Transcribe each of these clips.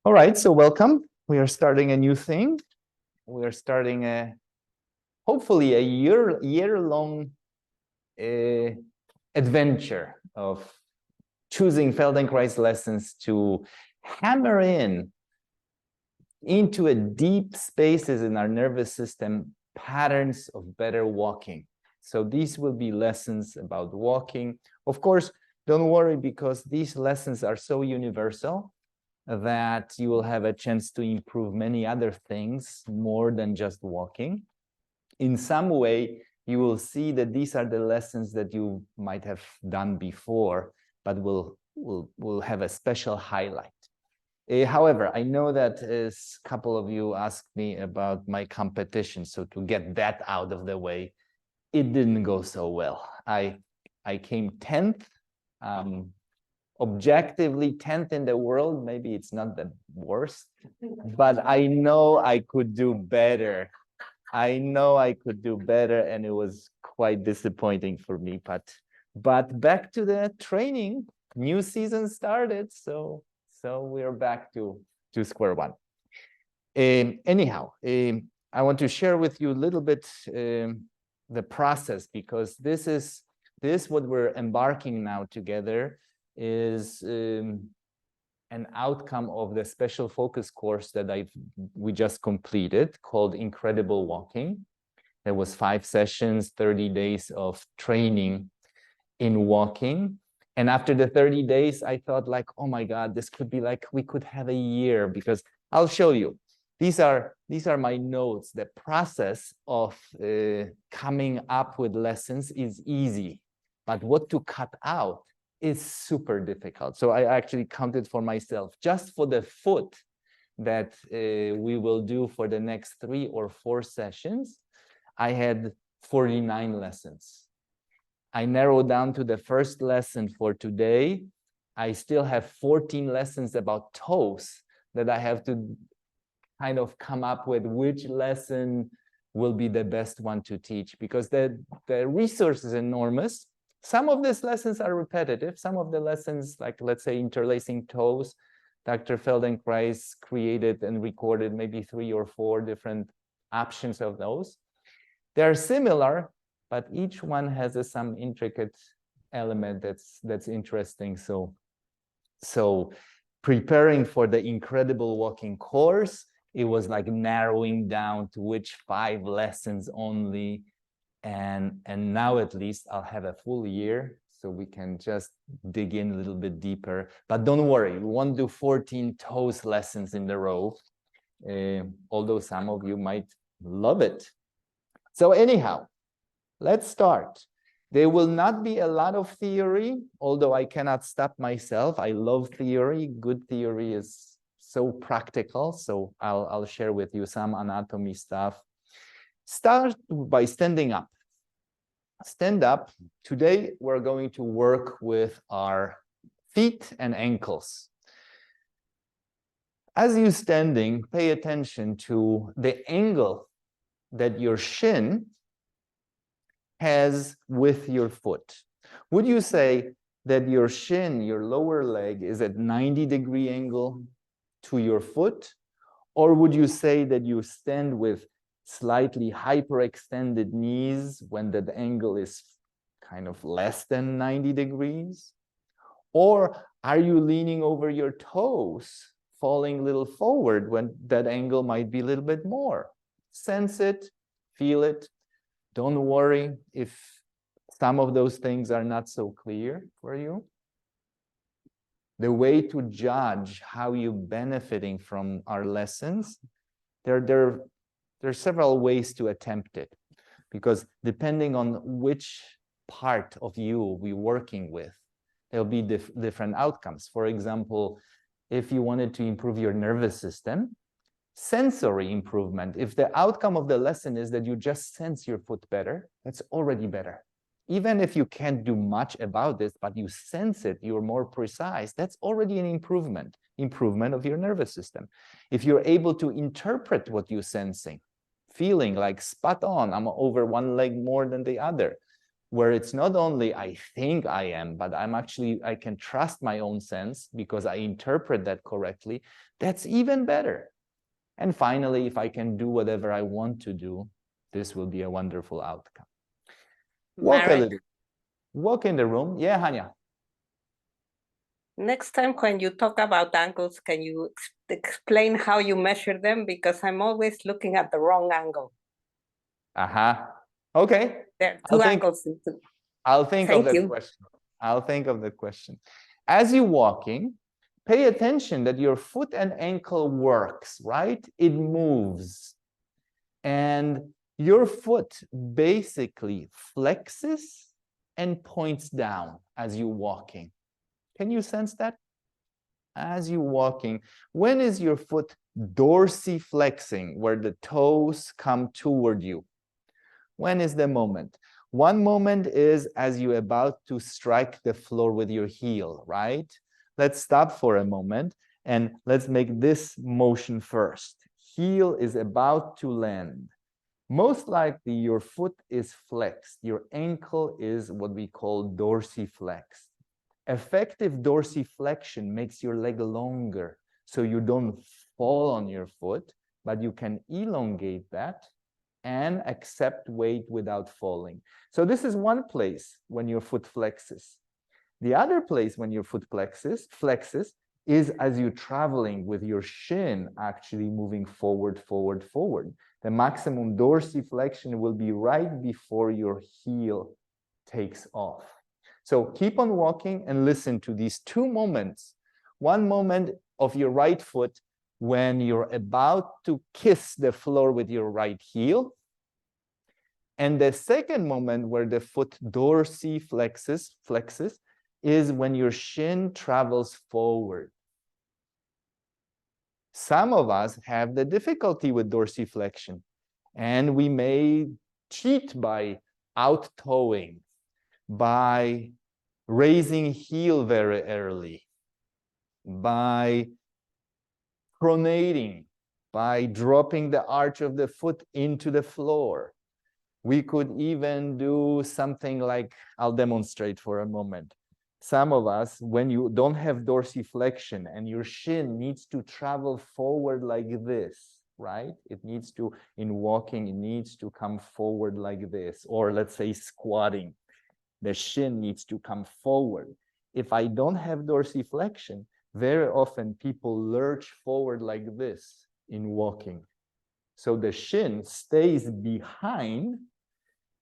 All right, so welcome. We are starting a new thing. We are starting hopefully a year-long adventure of choosing Feldenkrais lessons to hammer into a deep spaces in our nervous system patterns of better walking. So these will be lessons about walking. Of course, don't worry, because these lessons are so universal that you will have a chance to improve many other things more than just walking. In some way, you will see that these are the lessons that you might have done before, but will have a special highlight. However, I know that a couple of you asked me about my competition, so to get that out of the way, it didn't go so well. I came 10th. Objectively 10th in the world. Maybe it's not the worst, but I know I could do better. I know I could do better, and it was quite disappointing for me. But back to the training. New season started, so we're back to square one. Anyhow, I want to share with you a little bit the process, because this what we're embarking now together is an outcome of the special focus course that we just completed, called Incredible Walking. There was 5 sessions, 30 days of training in walking. And after the 30 days, I thought, like, oh my God, this could be like, we could have a year, because I'll show you. These are my notes. The process of coming up with lessons is easy, but what to cut out is super difficult. So I actually counted for myself, just for the foot that we will do for the next 3 or 4 sessions. I had 49 lessons. I narrowed down to the first lesson for today. I still have 14 lessons about toes that I have to kind of come up with which lesson will be the best one to teach, because the resource is enormous. Some of these lessons are repetitive. Some of the lessons, like, let's say, interlacing toes, Dr. Feldenkrais created and recorded maybe 3 or 4 different options of those. They're similar, but each one has some intricate element that's interesting. So preparing for the Incredible Walking course, it was like narrowing down to which 5 lessons only. And now at least I'll have a full year, so we can just dig in a little bit deeper. But don't worry, we won't do 14 toes lessons in a row, although some of you might love it. So anyhow, let's start. There will not be a lot of theory, although I cannot stop myself. I love theory. Good theory is so practical. So I'll share with you some anatomy stuff. Start by standing up. Stand up. Today, we're going to work with our feet and ankles. As you're standing, pay attention to the angle that your shin has with your foot. Would you say that your shin, your lower leg, is at 90-degree angle to your foot? Or would you say that you stand with slightly hyperextended knees when that angle is kind of less than 90 degrees? Or are you leaning over your toes, falling a little forward when that angle might be a little bit more? Sense it, feel it. Don't worry if some of those things are not so clear for you. The way to judge how you're benefiting from our lessons, there are several ways to attempt it, because depending on which part of you we're working with, there'll be different outcomes. For example, if you wanted to improve your nervous system, sensory improvement, if the outcome of the lesson is that you just sense your foot better, that's already better. Even if you can't do much about this, but you sense it, you're more precise, that's already an improvement of your nervous system. If you're able to interpret what you're sensing, feeling like spot on, I'm over one leg more than the other, where it's not only I think I am, but I can trust my own sense because I interpret that correctly, that's even better. And finally, if I can do whatever I want to do, this will be a wonderful outcome. Walk a little. Walk in the room. Yeah, Hanya. Next time when you talk about angles, can you explain how you measure them? Because I'm always looking at the wrong angle. Okay. There are two angles. I'll think of that question. I'll think of the question. As you're walking, pay attention that your foot and ankle works, right? It moves. And your foot basically flexes and points down as you're walking. Can you sense that? As you're walking, when is your foot dorsiflexing, where the toes come toward you? When is the moment? One moment is as you're about to strike the floor with your heel, right? Let's stop for a moment and let's make this motion first. Heel is about to land. Most likely your foot is flexed. Your ankle is what we call dorsiflexed. Effective dorsiflexion makes your leg longer, so you don't fall on your foot, but you can elongate that and accept weight without falling. So this is one place when your foot flexes. The other place when your foot flexes is as you're traveling with your shin actually moving forward, forward, forward. The maximum dorsiflexion will be right before your heel takes off. So keep on walking and listen to these two moments. One moment of your right foot when you're about to kiss the floor with your right heel. And the second moment where the foot dorsiflexes is when your shin travels forward. Some of us have the difficulty with dorsiflexion, and we may cheat by out-toeing, by raising heel very early, by pronating, by dropping the arch of the foot into the floor. We could even do something like, I'll demonstrate for a moment. Some of us, when you don't have dorsiflexion and your shin needs to travel forward like this, right? It needs to, in walking, it needs to come forward like this, or let's say squatting. The shin needs to come forward. If I don't have dorsiflexion, very often people lurch forward like this in walking. So the shin stays behind,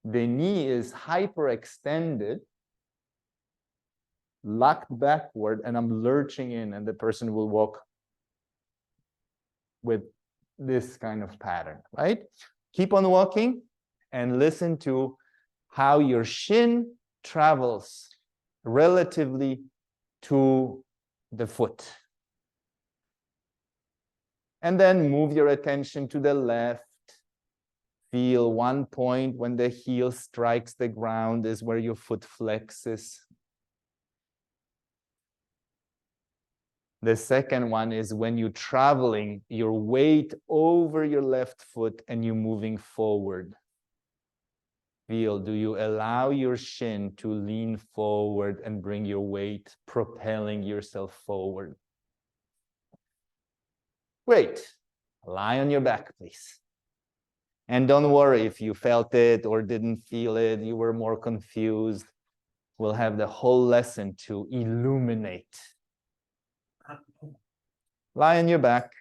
the knee is hyperextended, locked backward, and I'm lurching in, and the person will walk with this kind of pattern, right? Keep on walking and listen to how your shin travels relatively to the foot. And then move your attention to the left. Feel one point when the heel strikes the ground is where your foot flexes. The second one is when you're traveling your weight over your left foot and you're moving forward. Feel, do you allow your shin to lean forward and bring your weight, propelling yourself forward? Great. Lie on your back, please. And don't worry if you felt it or didn't feel it, you were more confused. We'll have the whole lesson to illuminate. Lie on your back.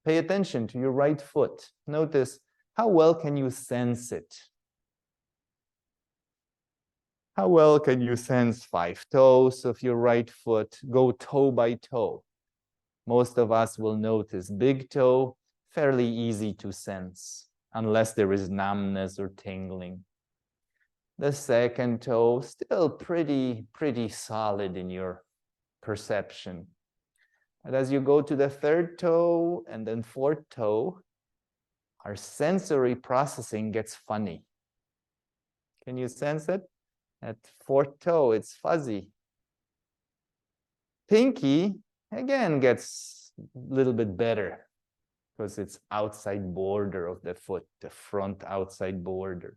Pay attention to your right foot. Notice how well can you sense it? How well can you sense 5 toes of your right foot? Go toe by toe. Most of us will notice big toe, fairly easy to sense, unless there is numbness or tingling. The second toe, still pretty solid in your perception. And as you go to the third toe and then fourth toe, our sensory processing gets funny. Can you sense it? At fourth toe, it's fuzzy. Pinky, again, gets a little bit better. because it's outside border of the foot, the front outside border.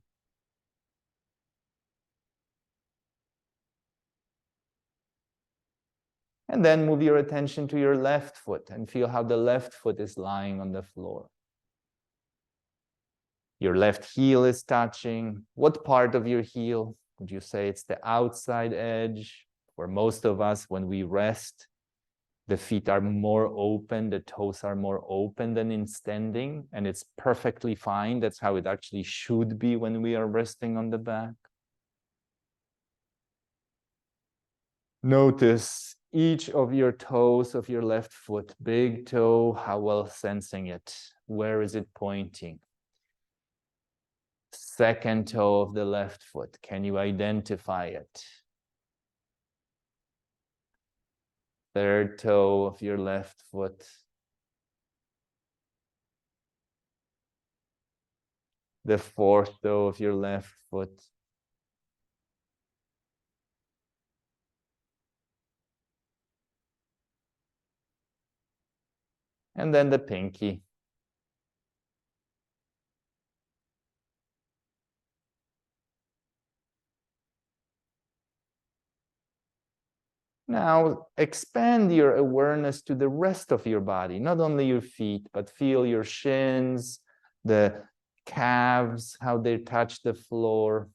And then move your attention to your left foot and feel how the left foot is lying on the floor. Your left heel is touching. What part of your heel? Would you say it's the outside edge? For most of us, when we rest, the feet are more open, the toes are more open than in standing, and it's perfectly fine. That's how it actually should be when we are resting on the back. Notice each of your toes of your left foot, big toe, how well sensing it. Where is it pointing? Second toe of the left foot, can you identify it? Third toe of your left foot. The fourth toe of your left foot. And then the pinky. Now expand your awareness to the rest of your body, not only your feet, but feel your shins, the calves, how they touch the floor.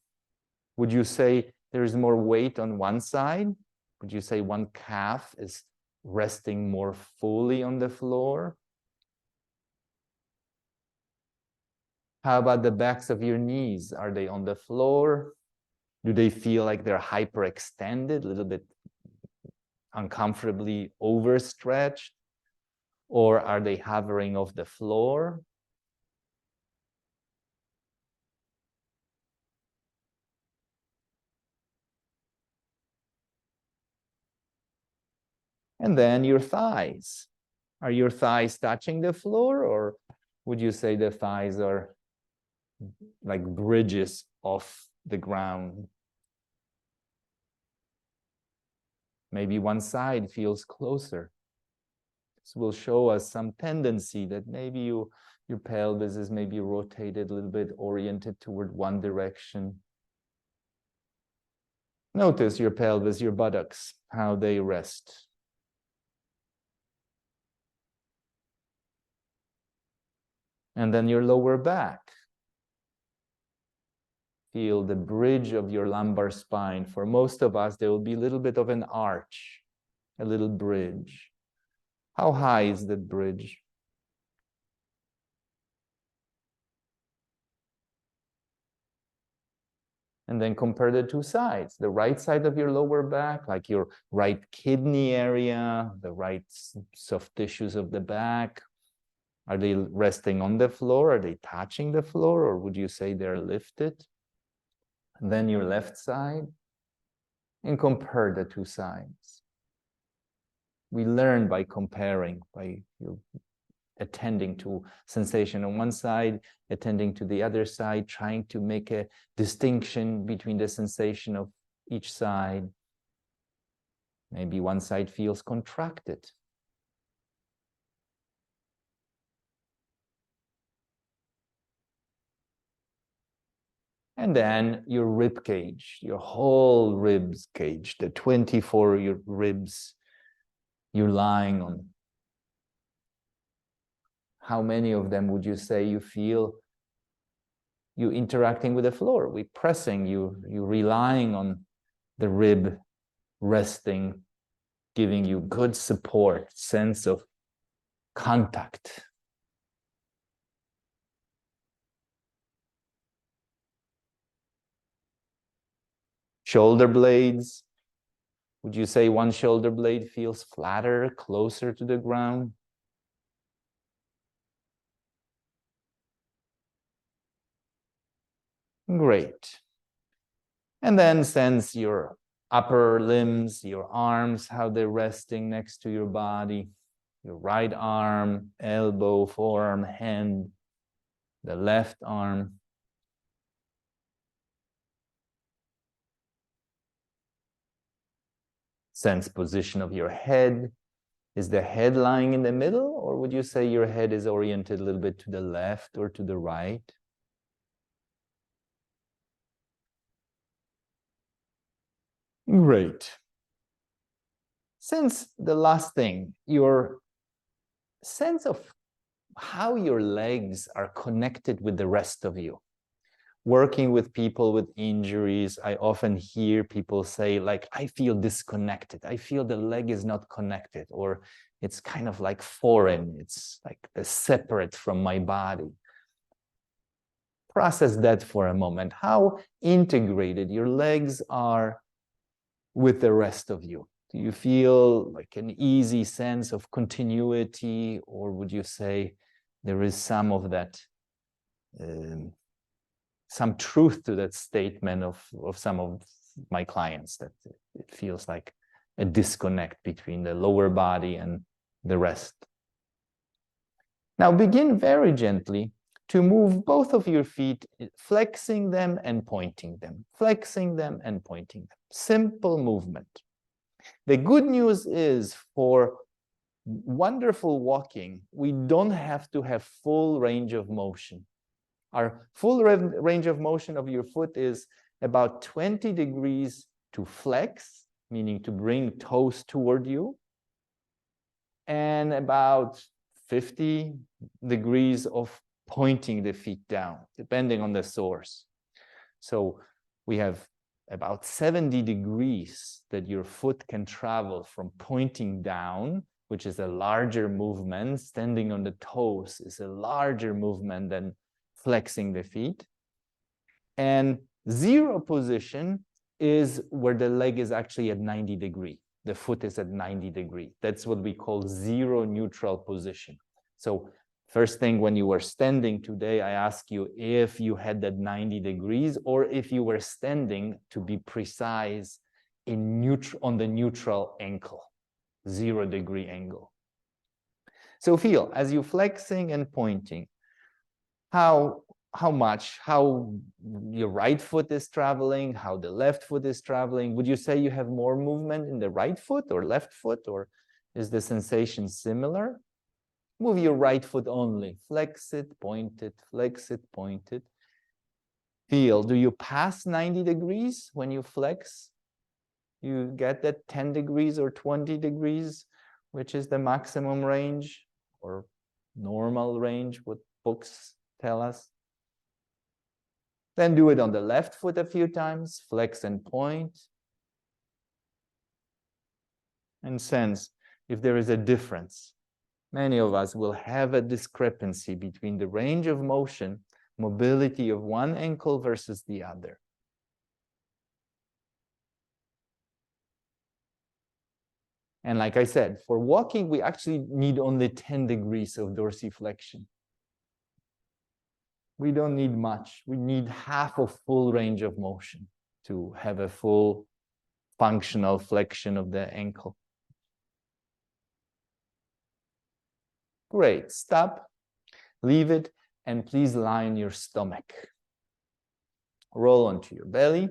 Would you say there is more weight on one side? Would you say one calf is resting more fully on the floor? How about the backs of your knees? Are they on the floor? Do they feel like they're hyperextended, a little bit uncomfortably overstretched? Or are they hovering off the floor? And then your thighs. Are your thighs touching the floor, or would you say the thighs are like bridges off the ground? Maybe one side feels closer. This will show us some tendency that maybe your pelvis is maybe rotated a little bit, oriented toward one direction. Notice your pelvis, your buttocks, how they rest. And then your lower back. Feel the bridge of your lumbar spine. For most of us, there will be a little bit of an arch, a little bridge. How high is that bridge? And then compare the two sides. The right side of your lower back, like your right kidney area, the right soft tissues of the back. Are they resting on the floor? Are they touching the floor? Or would you say they're lifted? And then your left side, and compare the two sides. We learn by comparing, by attending to sensation on one side, attending to the other side, trying to make a distinction between the sensation of each side. Maybe one side feels contracted. And then your rib cage, your whole ribs cage, the 24 your ribs you're lying on. How many of them would you say you feel you interacting with the floor? We pressing, you relying on the rib resting, giving you good support, sense of contact. Shoulder blades. Would you say one shoulder blade feels flatter, closer to the ground? Great. And then sense your upper limbs, your arms, how they're resting next to your body. Your right arm, elbow, forearm, hand, the left arm. Sense position of your head. Is the head lying in the middle, or would you say your head is oriented a little bit to the left or to the right? Great. Since the last thing, your sense of how your legs are connected with the rest of you. Working with people with injuries, I often hear people say, like, I feel disconnected. I feel the leg is not connected, or it's kind of like foreign. It's like separate from my body. Process that for a moment. How integrated your legs are with the rest of you. Do you feel like an easy sense of continuity, or would you say there is some of that, some truth to that statement of some of my clients, that it feels like a disconnect between the lower body and the rest? Now begin very gently to move both of your feet, flexing them and pointing them, flexing them and pointing them. Simple movement. The good news is, for wonderful walking, we don't have to have full range of motion. Our full range of motion of your foot is about 20 degrees to flex, meaning to bring toes toward you, and about 50 degrees of pointing the feet down, depending on the source. So we have about 70 degrees that your foot can travel from pointing down, which is a larger movement. Standing on the toes is a larger movement than flexing the feet. And zero position is where the leg is actually at 90 degrees. The foot is at 90 degrees. That's what we call zero neutral position. So first thing, when you were standing today, I asked you if you had that 90 degrees, or if you were standing, to be precise, on the neutral ankle, 0 degree angle. So feel, as you're flexing and pointing, how your right foot is traveling, how the left foot is traveling. Would you say you have more movement in the right foot or left foot, or is the sensation similar? Move your right foot only. Flex it, point it, flex it, point it. Feel, do you pass 90 degrees when you flex? You get that 10 degrees or 20 degrees, which is the maximum range or normal range, what books tell us. Then do it on the left foot a few times, flex and point. And sense if there is a difference. Many of us will have a discrepancy between the range of motion, mobility of one ankle versus the other. And like I said, for walking, we actually need only 10 degrees of dorsiflexion. We don't need much. We need half of full range of motion to have a full functional flexion of the ankle. Great. Stop, leave it, and please lie on your stomach. Roll onto your belly.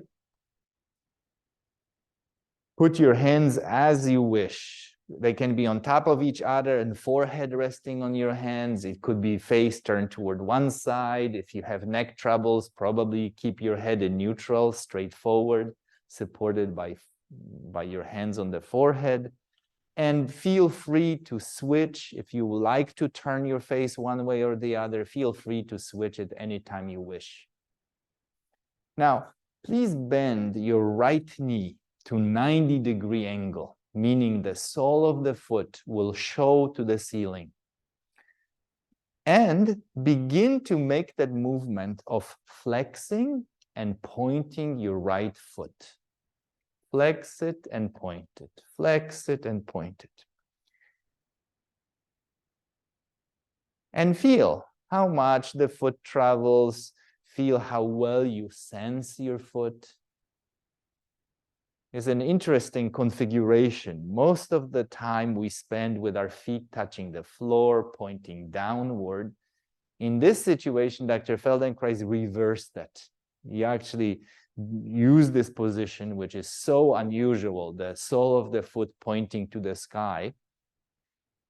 Put your hands as you wish. They can be on top of each other and forehead resting on your hands. It could be face turned toward one side. If you have neck troubles, probably keep your head in neutral, straight forward, supported by your hands on the forehead. And feel free to switch. If you like to turn your face one way or the other, feel free to switch it anytime you wish. Now, please bend your right knee to 90-degree angle, meaning the sole of the foot will show to the ceiling. And begin to make that movement of flexing and pointing your right foot. Flex it and point it. Flex it and point it. And feel how much the foot travels. Feel how well you sense your foot. It's an interesting configuration. Most of the time we spend with our feet touching the floor, pointing downward. In this situation, Dr. Feldenkrais reversed that. He actually use this position, which is so unusual, the sole of the foot pointing to the sky.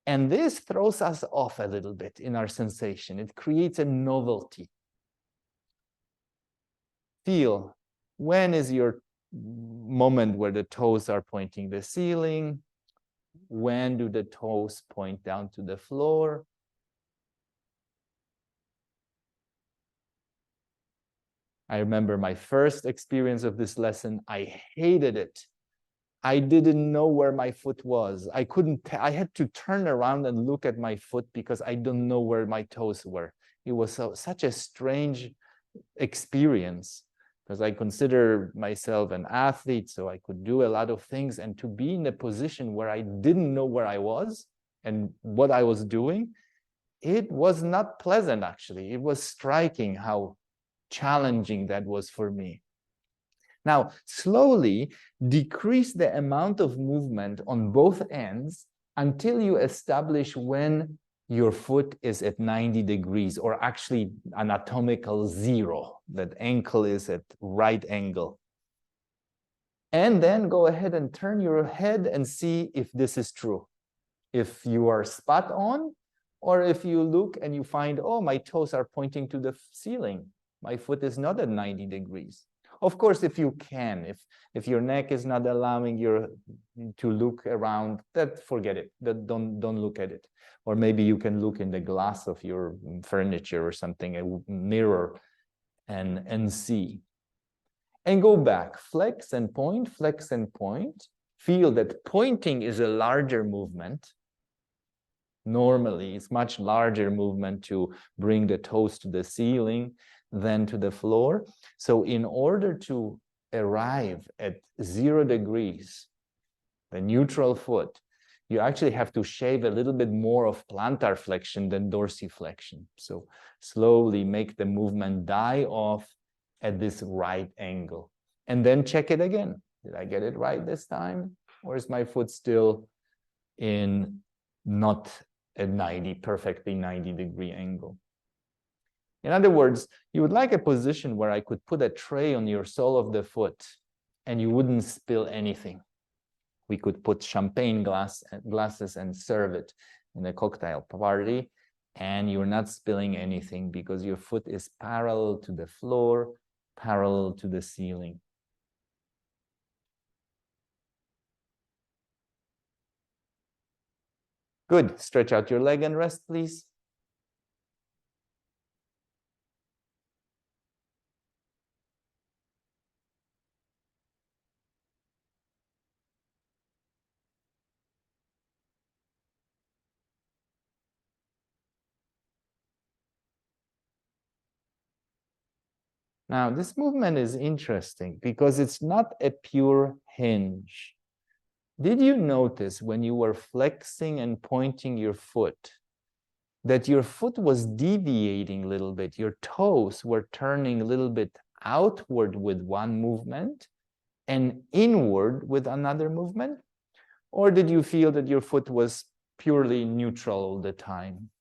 And this throws us off a little bit in our sensation. It creates a novelty. Feel, when is your moment where the toes are pointing the ceiling? When do the toes point down to the floor? I remember my first experience of this lesson. I hated it. I didn't know where my foot was. I had to turn around and look at my foot because I don't know where my toes were. It was such a strange experience because I consider myself an athlete, so I could do a lot of things. And to be in a position where I didn't know where I was and what I was doing, it was not pleasant, actually. It was striking how challenging that was for me. Now, slowly decrease the amount of movement on both ends until you establish when your foot is at 90 degrees, or actually anatomical 0, that ankle is at right angle. And then go ahead and turn your head and see if this is true. If you are spot on, or if you look and you find, oh, my toes are pointing to the ceiling. My foot is not at 90 degrees. Of course, if you can, if your neck is not allowing you to look around, forget it. Don't look at it. Or maybe you can look in the glass of your furniture or something, a mirror, and see. And go back, flex and point, flex and point. Feel that pointing is a larger movement. Normally, it's much larger movement to bring the toes to the ceiling than to the floor. So in order to arrive at 0 degrees, the neutral foot, you actually have to shave a little bit more of plantar flexion than dorsiflexion. So slowly make the movement die off at this right angle. And then check it again. Did I get it right this time? Or is my foot still in not a perfectly 90-degree angle? In other words, you would like a position where I could put a tray on your sole of the foot and you wouldn't spill anything. We could put champagne glasses and serve it in a cocktail party, and you're not spilling anything because your foot is parallel to the floor, parallel to the ceiling. Good. Stretch out your leg and rest, please. Now, this movement is interesting because it's not a pure hinge. Did you notice when you were flexing and pointing your foot that your foot was deviating a little bit? Your toes were turning a little bit outward with one movement and inward with another movement? Or did you feel that your foot was purely neutral all the time?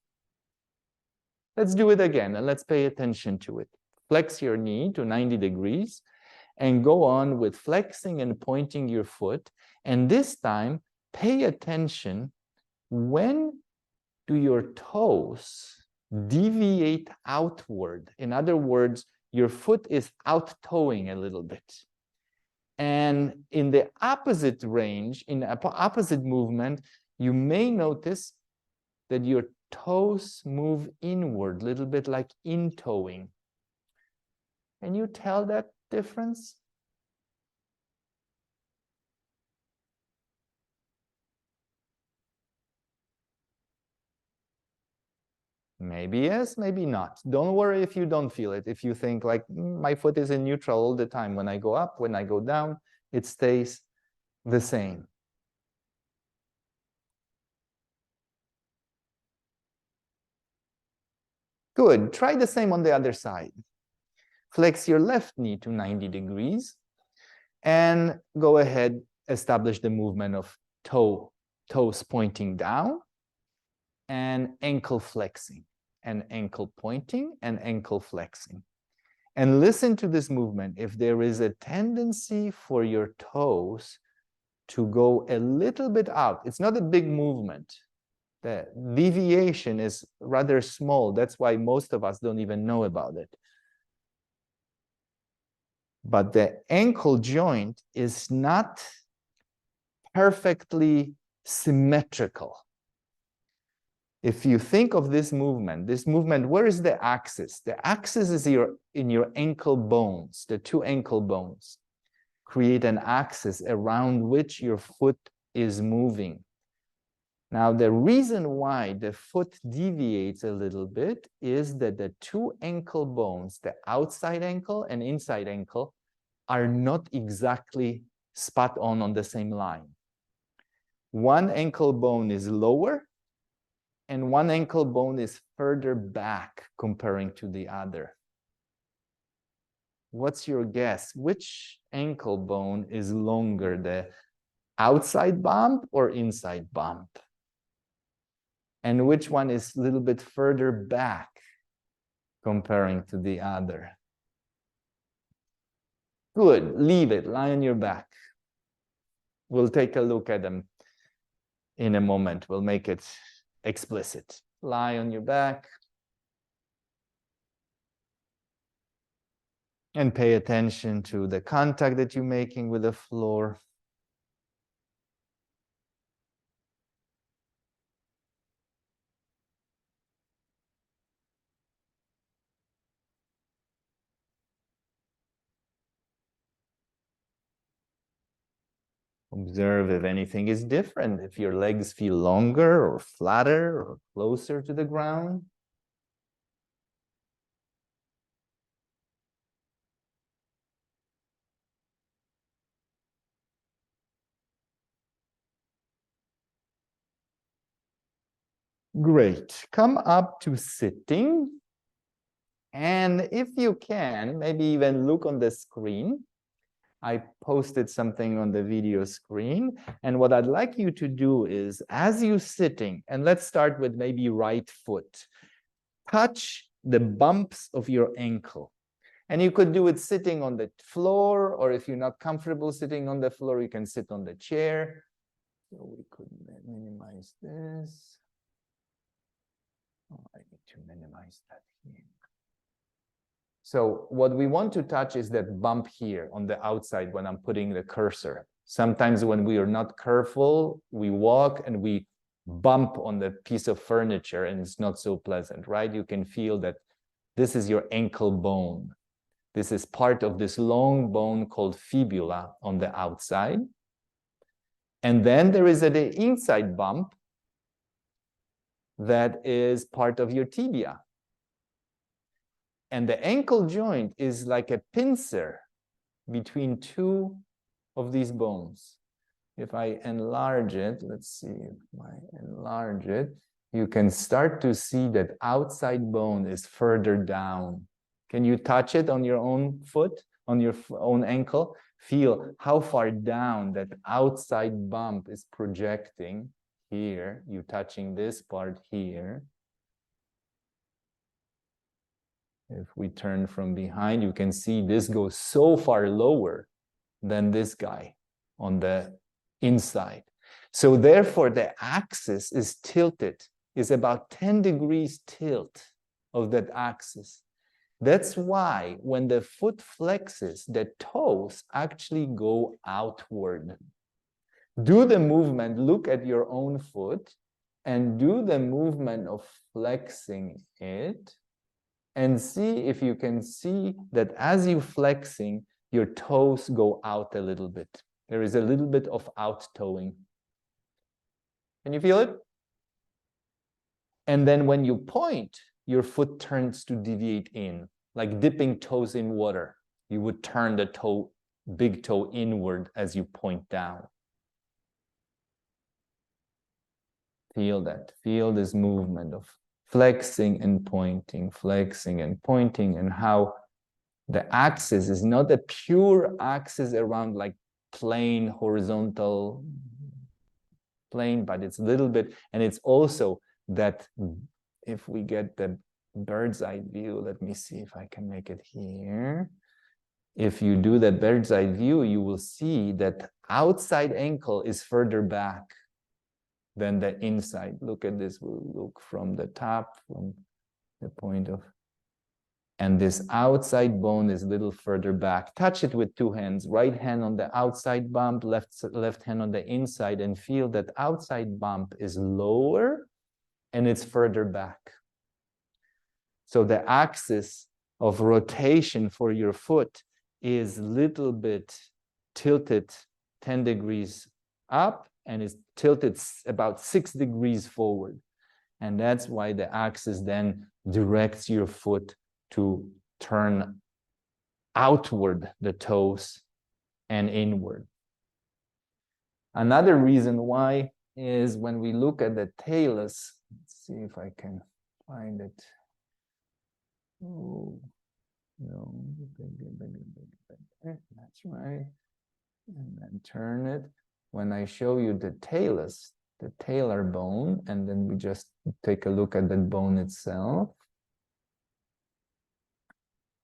Let's do it again and let's pay attention to it. Flex your knee to 90 degrees and go on with flexing and pointing your foot. And this time, pay attention, when do your toes deviate outward? In other words, your foot is out-toeing a little bit. And in the opposite range, in the opposite movement, you may notice that your toes move inward, a little bit like in-toeing. Can you tell that difference? Maybe yes, maybe not. Don't worry if you don't feel it. If you think like, my foot is in neutral all the time. When I go up, when I go down, it stays the same. Good. Try the same on the other side. Flex your left knee to 90 degrees and go ahead, establish the movement of toes pointing down and ankle flexing, and ankle pointing and ankle flexing. And listen to this movement. If there is a tendency for your toes to go a little bit out, it's not a big movement, The deviation is rather small. That's why most of us don't even know about it. But the ankle joint is not perfectly symmetrical. If you think of this movement, where is the axis? The axis is in your ankle bones, the two ankle bones create an axis around which your foot is moving. Now, the reason why the foot deviates a little bit is that the two ankle bones, the outside ankle and inside ankle, are not exactly spot on the same line. One ankle bone is lower and one ankle bone is further back comparing to the other. What's your guess? Which ankle bone is longer, the outside bump or inside bump? And which one is a little bit further back comparing to the other? Good, leave it, lie on your back. We'll take a look at them in a moment. We'll make it explicit. Lie on your back. And pay attention to the contact that you're making with the floor. Observe if anything is different, if your legs feel longer or flatter or closer to the ground. Great. Come up to sitting. And if you can, maybe even look on the screen. I posted something on the video screen. And what I'd like you to do is, as you're sitting, and let's start with maybe right foot, touch the bumps of your ankle. And you could do it sitting on the floor, or if you're not comfortable sitting on the floor, you can sit on the chair. So we could minimize this. Oh, I need to minimize that here. So what we want to touch is that bump here on the outside when I'm putting the cursor. Sometimes when we are not careful, we walk and we bump on the piece of furniture and it's not so pleasant, right? You can feel that this is your ankle bone. This is part of this long bone called fibula on the outside. And then there is the inside bump that is part of your tibia. And the ankle joint is like a pincer between two of these bones. If I enlarge it, let's see, if I enlarge it, you can start to see that outside bone is further down. Can you touch it on your own foot, on your own ankle? Feel how far down that outside bump is projecting here. You're touching this part here. If we turn from behind, you can see this goes so far lower than this guy on the inside. So therefore, the axis is tilted, is about 10 degrees tilt of that axis. That's why when the foot flexes, the toes actually go outward. Do the movement, look at your own foot, and do the movement of flexing it. And see if you can see that as you're flexing, your toes go out a little bit. There is a little bit of out-toeing. Can you feel it? And then when you point, your foot turns to deviate in, like dipping toes in water. You would turn the toe, big toe inward as you point down. Feel that. Feel this movement of flexing and pointing, and how the axis is not a pure axis around like plane, horizontal plane, but it's a little bit, and it's also that if we get the bird's eye view, let me see if I can make it here. If you do that bird's eye view, you will see that outside ankle is further back than the inside. Look at this, we'll look from the top, from the point of, and this outside bone is a little further back. Touch it with two hands, right hand on the outside bump, left hand on the inside, and feel that outside bump is lower and it's further back. So the axis of rotation for your foot is a little bit tilted 10 degrees up and is tilted about 6 degrees forward. And that's why the axis then directs your foot to turn outward the toes and inward. Another reason why is when we look at the talus, let's see if I can find it. Oh, no, that's right. And then turn it. When I show you the talus, the talar bone, and then we just take a look at that bone itself.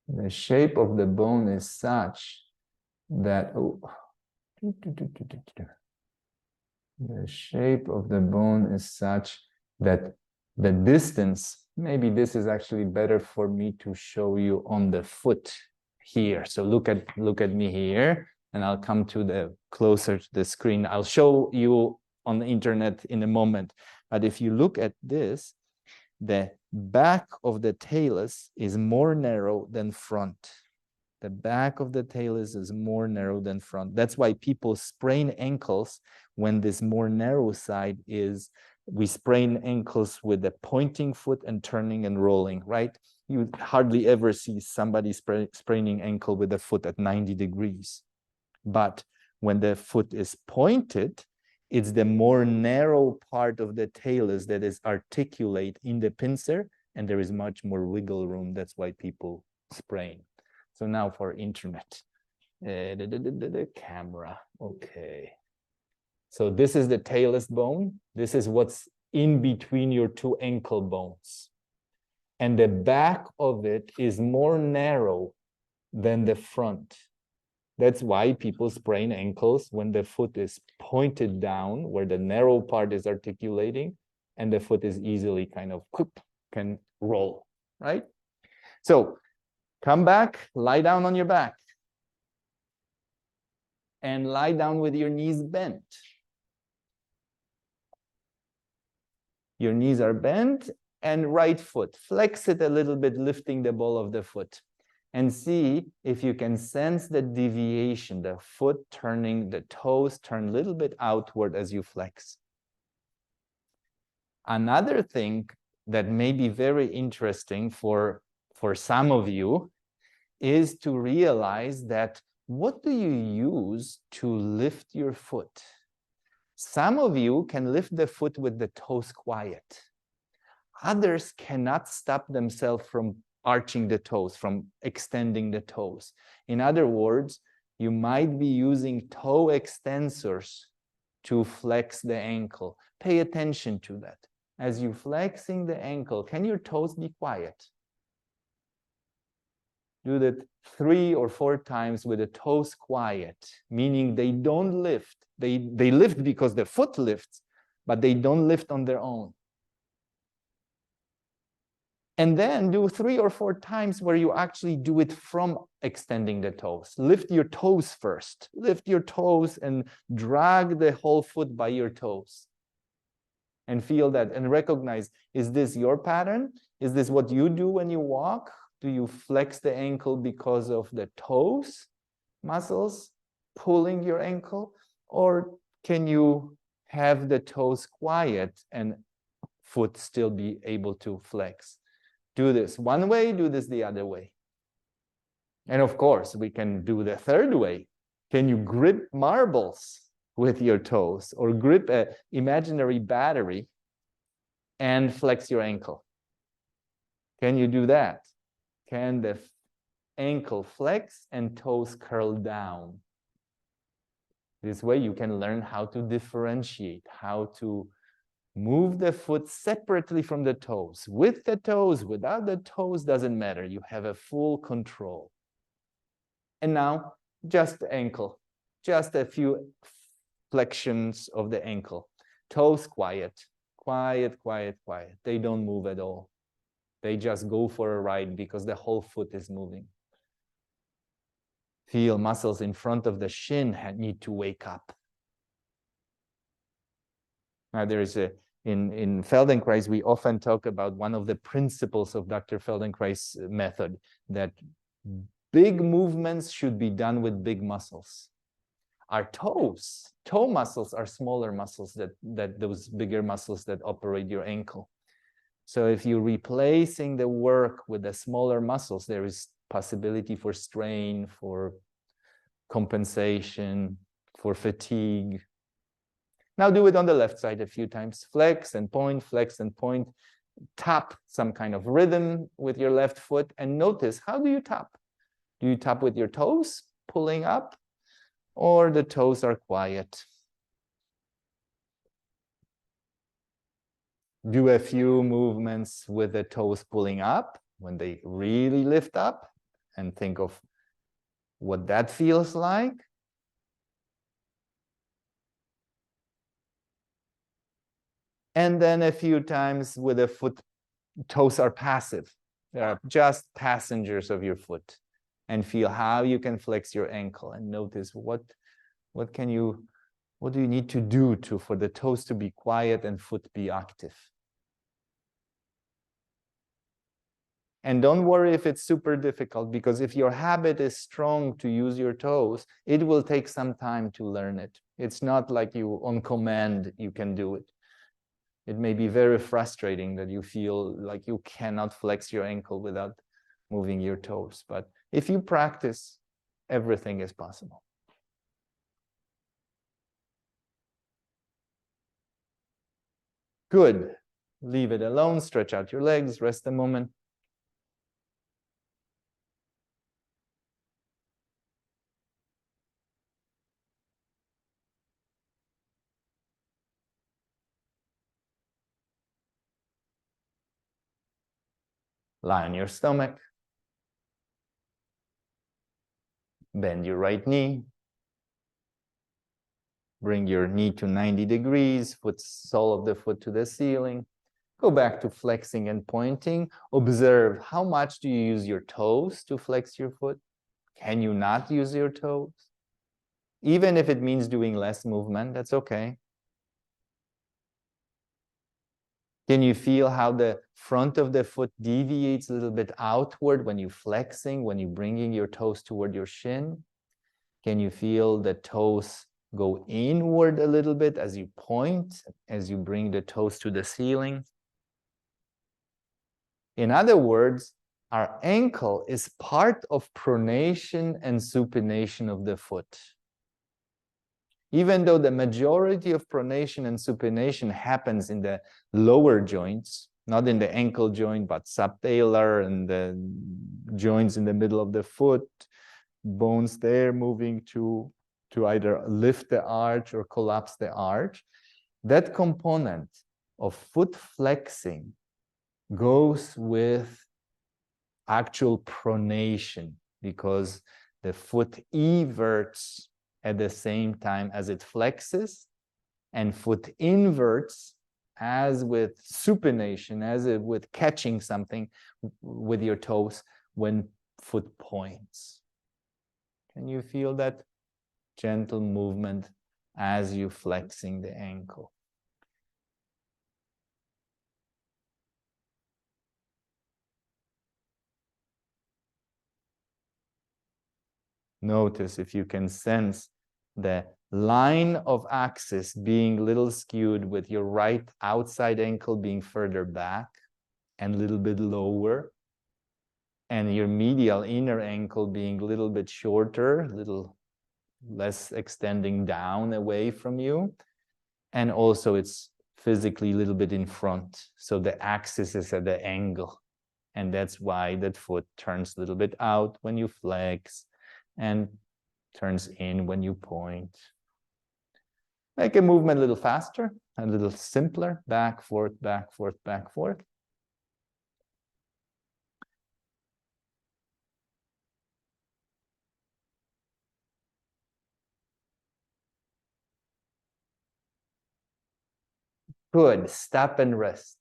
The shape of the bone is such that, the shape of the bone is such that the distance, maybe this is actually better for me to show you on the foot here. So look at me here, and I'll come to the closer to the screen. I'll show you on the internet in a moment. But if you look at this, the back of the talus is more narrow than front. The back of the talus is more narrow than front. That's why people sprain ankles when this more narrow side is, we sprain ankles with the pointing foot and turning and rolling, right? You hardly ever see somebody spraining ankle with the foot at 90 degrees. But when the foot is pointed, it's the more narrow part of the talus that is articulate in the pincer, and there is much more wiggle room. That's why people sprain. So now for internet, the camera, okay. So this is the talus bone. This is what's in between your two ankle bones. And the back of it is more narrow than the front. That's why people sprain ankles when the foot is pointed down, where the narrow part is articulating, and the foot is easily kind of can roll, right? So come back, lie down on your back, and lie down with your knees bent. Your knees are bent, and right foot, flex it a little bit, lifting the ball of the foot. And see if you can sense the deviation, the foot turning, the toes turn a little bit outward as you flex. Another thing that may be very interesting for some of you is to realize that what do you use to lift your foot? Some of you can lift the foot with the toes quiet. Others cannot stop themselves from arching the toes, from extending the toes. In other words, you might be using toe extensors to flex the ankle. Pay attention to that. As you're flexing the ankle, can your toes be quiet? Do that 3 or 4 times with the toes quiet, meaning they don't lift. They lift because the foot lifts, but they don't lift on their own. And then do 3 or 4 times where you actually do it from extending the toes. Lift your toes first. Lift your toes and drag the whole foot by your toes. And feel that and recognize, is this your pattern? Is this what you do when you walk? Do you flex the ankle because of the toes muscles pulling your ankle? Or can you have the toes quiet and foot still be able to flex? Do this one way, do this the other way. And of course, we can do the third way. Can you grip marbles with your toes or grip an imaginary battery and flex your ankle? Can you do that? Can the ankle flex and toes curl down? This way you can learn how to differentiate, how to move the foot separately from the toes. With the toes, without the toes, doesn't matter. You have a full control. And now, just the ankle. Just a few flexions of the ankle. Toes quiet, quiet, quiet, quiet. They don't move at all. They just go for a ride because the whole foot is moving. Feel muscles in front of the shin need to wake up. Now there's in Feldenkrais, we often talk about one of the principles of Dr. Feldenkrais' method, that big movements should be done with big muscles. Our toe muscles are smaller muscles that those bigger muscles that operate your ankle. So if you're replacing the work with the smaller muscles, there is possibility for strain, for compensation, for fatigue. Now do it on the left side a few times. Flex and point, flex and point. Tap some kind of rhythm with your left foot and notice, how do you tap? Do you tap with your toes, pulling up, or the toes are quiet? Do a few movements with the toes pulling up when they really lift up, and think of what that feels like. And then a few times with the foot, toes are passive. They are just passengers of your foot. And feel how you can flex your ankle and notice what do you need to do for the toes to be quiet and foot be active. And don't worry if it's super difficult, because if your habit is strong to use your toes, it will take some time to learn it. It's not like you on command you can do it. It may be very frustrating that you feel like you cannot flex your ankle without moving your toes. But if you practice, everything is possible. Good. Leave it alone, stretch out your legs, rest a moment. Lie on your stomach. Bend your right knee. Bring your knee to 90 degrees, sole of the foot to the ceiling. Go back to flexing and pointing. Observe, how much do you use your toes to flex your foot? Can you not use your toes? Even if it means doing less movement, that's okay. Can you feel how the front of the foot deviates a little bit outward when you're flexing, when you're bringing your toes toward your shin? Can you feel the toes go inward a little bit as you point, as you bring the toes to the ceiling? In other words, our ankle is part of pronation and supination of the foot. Even though the majority of pronation and supination happens in the lower joints, not in the ankle joint, but subtalar and the joints in the middle of the foot, bones there moving to either lift the arch or collapse the arch. That component of foot flexing goes with actual pronation, because the foot everts at the same time as it flexes, and foot inverts as with supination, as with catching something with your toes when foot points. Can you feel that gentle movement as you're flexing the ankle? Notice if you can sense the line of axis being a little skewed, with your right outside ankle being further back and a little bit lower, and your medial inner ankle being a little bit shorter, a little less extending down away from you. And also it's physically a little bit in front. So the axis is at the angle. And that's why that foot turns a little bit out when you flex and turns in when you point. Make a movement a little faster, a little simpler. Back, forth, back, forth, back, forth. Good. Stop and rest.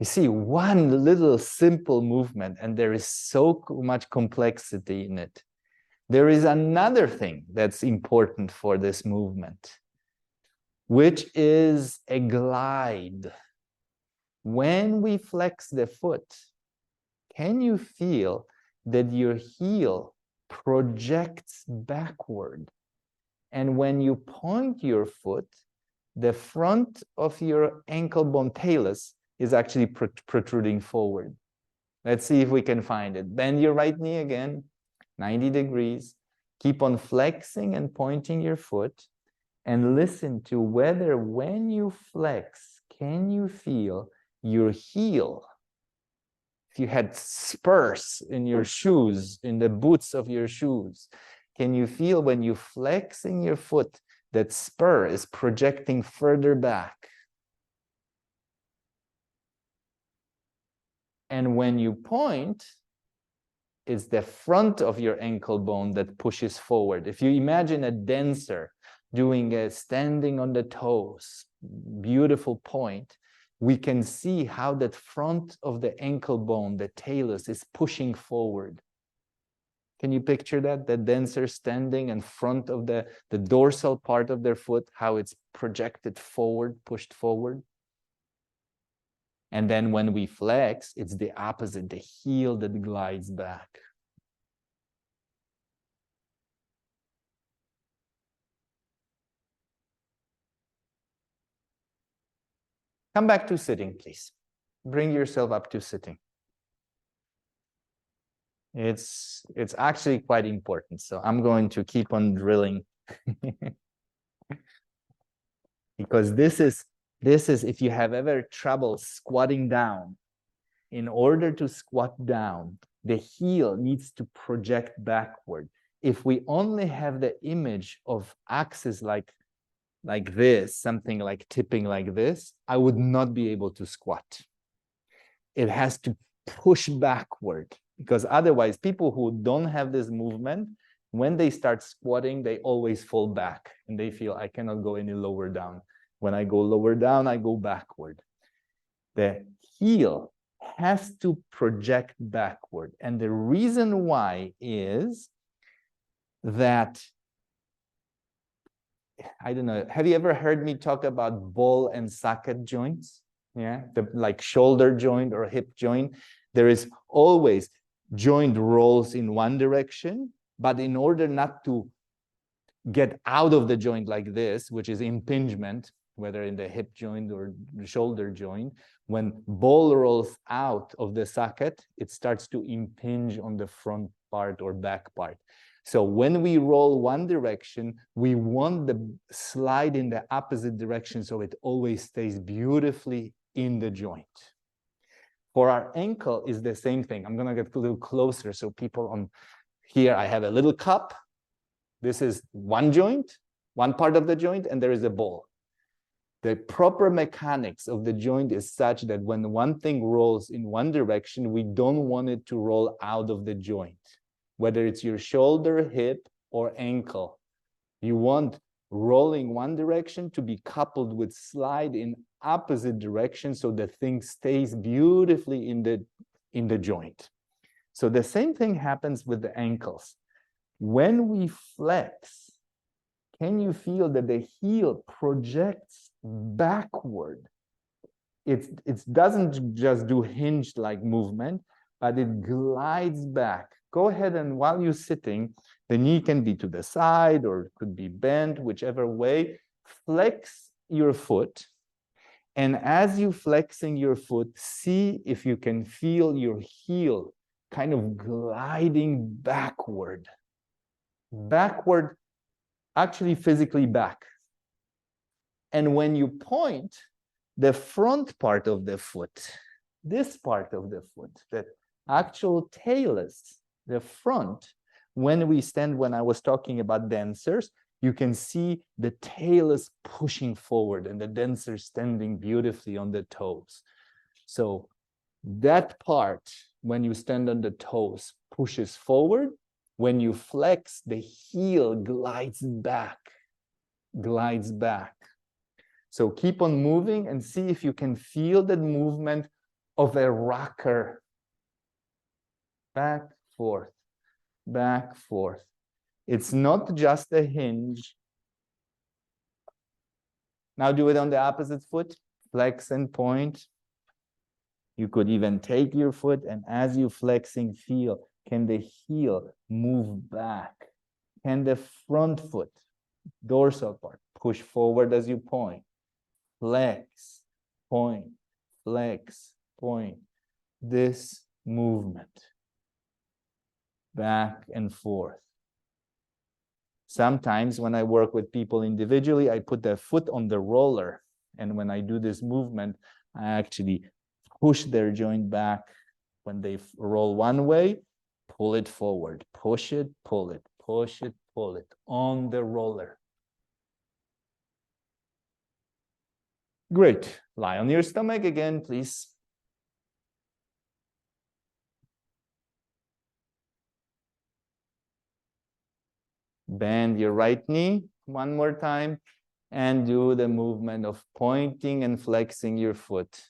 You see, one little simple movement, and there is so much complexity in it. There is another thing that's important for this movement, which is a glide. When we flex the foot, can you feel that your heel projects backward? And when you point your foot, the front of your ankle bone talus is actually protruding forward. Let's see if we can find it. Bend your right knee again, 90 degrees. Keep on flexing and pointing your foot, and listen to whether when you flex, can you feel your heel? If you had spurs in your shoes, in the boots of your shoes, can you feel when you flexing your foot that spur is projecting further back? And when you point, it's the front of your ankle bone that pushes forward. If you imagine a dancer doing a standing on the toes, beautiful point, we can see how that front of the ankle bone, the talus, is pushing forward. Can you picture that? The dancer standing in front of the dorsal part of their foot, how it's projected forward, pushed forward. And then when we flex, it's the opposite, the heel that glides back. Come back to sitting, please. Bring yourself up to sitting. It's actually quite important, so I'm going to keep on drilling. Because this is, if you have ever trouble squatting down, in order to squat down, the heel needs to project backward. If we only have the image of axis like this, something like tipping like this, I would not be able to squat. It has to push backward, because otherwise people who don't have this movement, when they start squatting, they always fall back and they feel I cannot go any lower down. When I go lower down, I go backward. The heel has to project backward. And the reason why is that, I don't know, have you ever heard me talk about ball and socket joints? Yeah, like shoulder joint or hip joint. There is always joint rolls in one direction, but in order not to get out of the joint like this, which is impingement, whether in the hip joint or the shoulder joint, when ball rolls out of the socket, it starts to impinge on the front part or back part. So when we roll one direction, we want the slide in the opposite direction so it always stays beautifully in the joint. For our ankle is the same thing. I'm gonna get a little closer so people on here, I have a little cup. This is one joint, one part of the joint, and there is a ball. The proper mechanics of the joint is such that when one thing rolls in one direction, we don't want it to roll out of the joint. Whether it's your shoulder, hip, or ankle, you want rolling one direction to be coupled with slide in opposite direction so the thing stays beautifully in the joint. So the same thing happens with the ankles. When we flex, can you feel that the heel projects backward? It doesn't just do hinged-like movement, but it glides back. Go ahead, and while you're sitting, the knee can be to the side or could be bent, whichever way. Flex your foot. And as you're flexing your foot, see if you can feel your heel kind of gliding backward. Backward, actually physically back. And when you point, the front part of the foot, this part of the foot, the actual talus, the front, when we stand, when I was talking about dancers, you can see the talus pushing forward and the dancer standing beautifully on the toes. So that part, when you stand on the toes, pushes forward. When you flex, the heel glides back, glides back. So keep on moving and see if you can feel the movement of a rocker. Back, forth, back, forth. It's not just a hinge. Now do it on the opposite foot. Flex and point. You could even take your foot, and as you flexing, feel, can the heel move back? Can the front foot, dorsal part, push forward as you point? Flex, point, flex, point. This movement, back and forth. Sometimes when I work with people individually, I put their foot on the roller. And when I do this movement, I actually push their joint back. When they roll one way, pull it forward, push it, pull it, push it, pull it on the roller. Great. Lie on your stomach again, please. Bend your right knee one more time and do the movement of pointing and flexing your foot.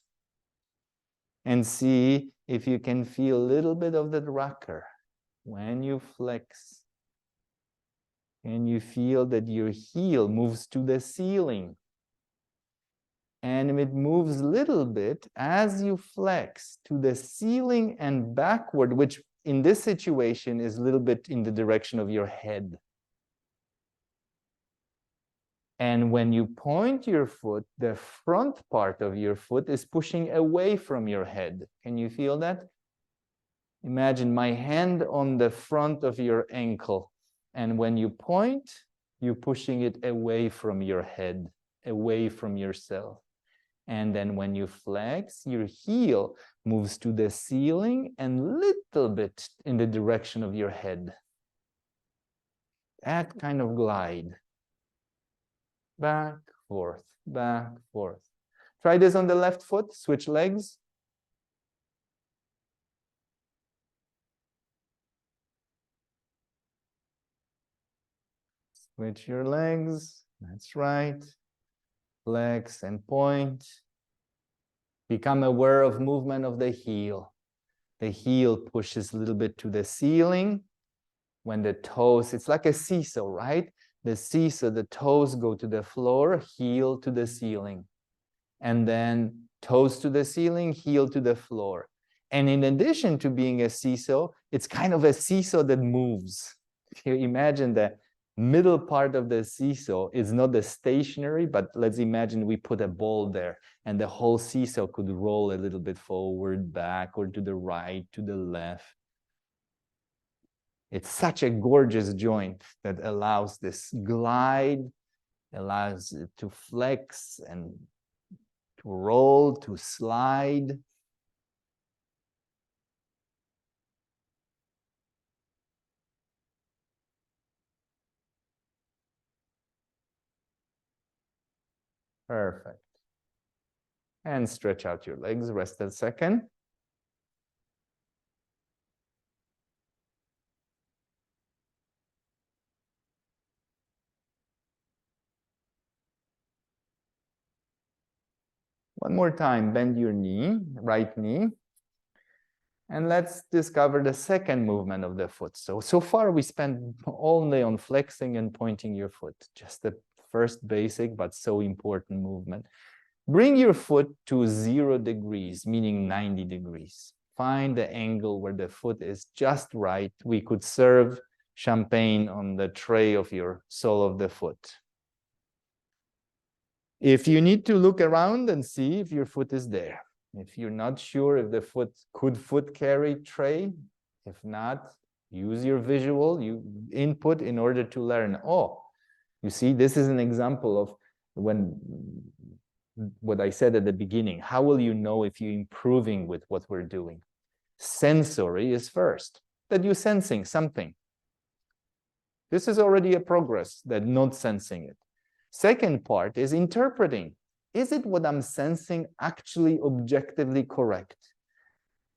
And see if you can feel a little bit of that rocker when you flex. And you feel that your heel moves to the ceiling. And it moves a little bit as you flex to the ceiling and backward, which in this situation is a little bit in the direction of your head. And when you point your foot, the front part of your foot is pushing away from your head. Can you feel that? Imagine my hand on the front of your ankle. And when you point, you're pushing it away from your head, away from yourself. And then when you flex, your heel moves to the ceiling and little bit in the direction of your head. That kind of glide. Back, forth, back, forth. Try this on the left foot, switch legs. Switch your legs, that's right. Flex and point. Become aware of movement of the heel. The heel pushes a little bit to the ceiling. When the toes, it's like a seesaw, right? The seesaw, the toes go to the floor, heel to the ceiling. And then toes to the ceiling, heel to the floor. And in addition to being a seesaw, it's kind of a seesaw that moves. If you imagine the middle part of the seesaw is not the stationary, but let's imagine we put a ball there and the whole seesaw could roll a little bit forward, back, or to the right, to the left. It's such a gorgeous joint that allows this glide, allows it to flex and to roll, to slide. Perfect. And stretch out your legs, rest a second. One more time, bend your knee, right knee. And let's discover the second movement of the foot. So far we spent only on flexing and pointing your foot, just the first basic but so important movement. Bring your foot to 0 degrees, meaning 90 degrees. Find the angle where the foot is just right. We could serve champagne on the tray of your sole of the foot. If you need to look around and see if your foot is there. If you're not sure if the foot carry tray, if not, use your visual input in order to learn. Oh, you see, this is an example of what I said at the beginning. How will you know if you're improving with what we're doing? Sensory is first, that you're sensing something. This is already a progress, that not sensing it. Second part is interpreting. Is it what I'm sensing actually objectively correct?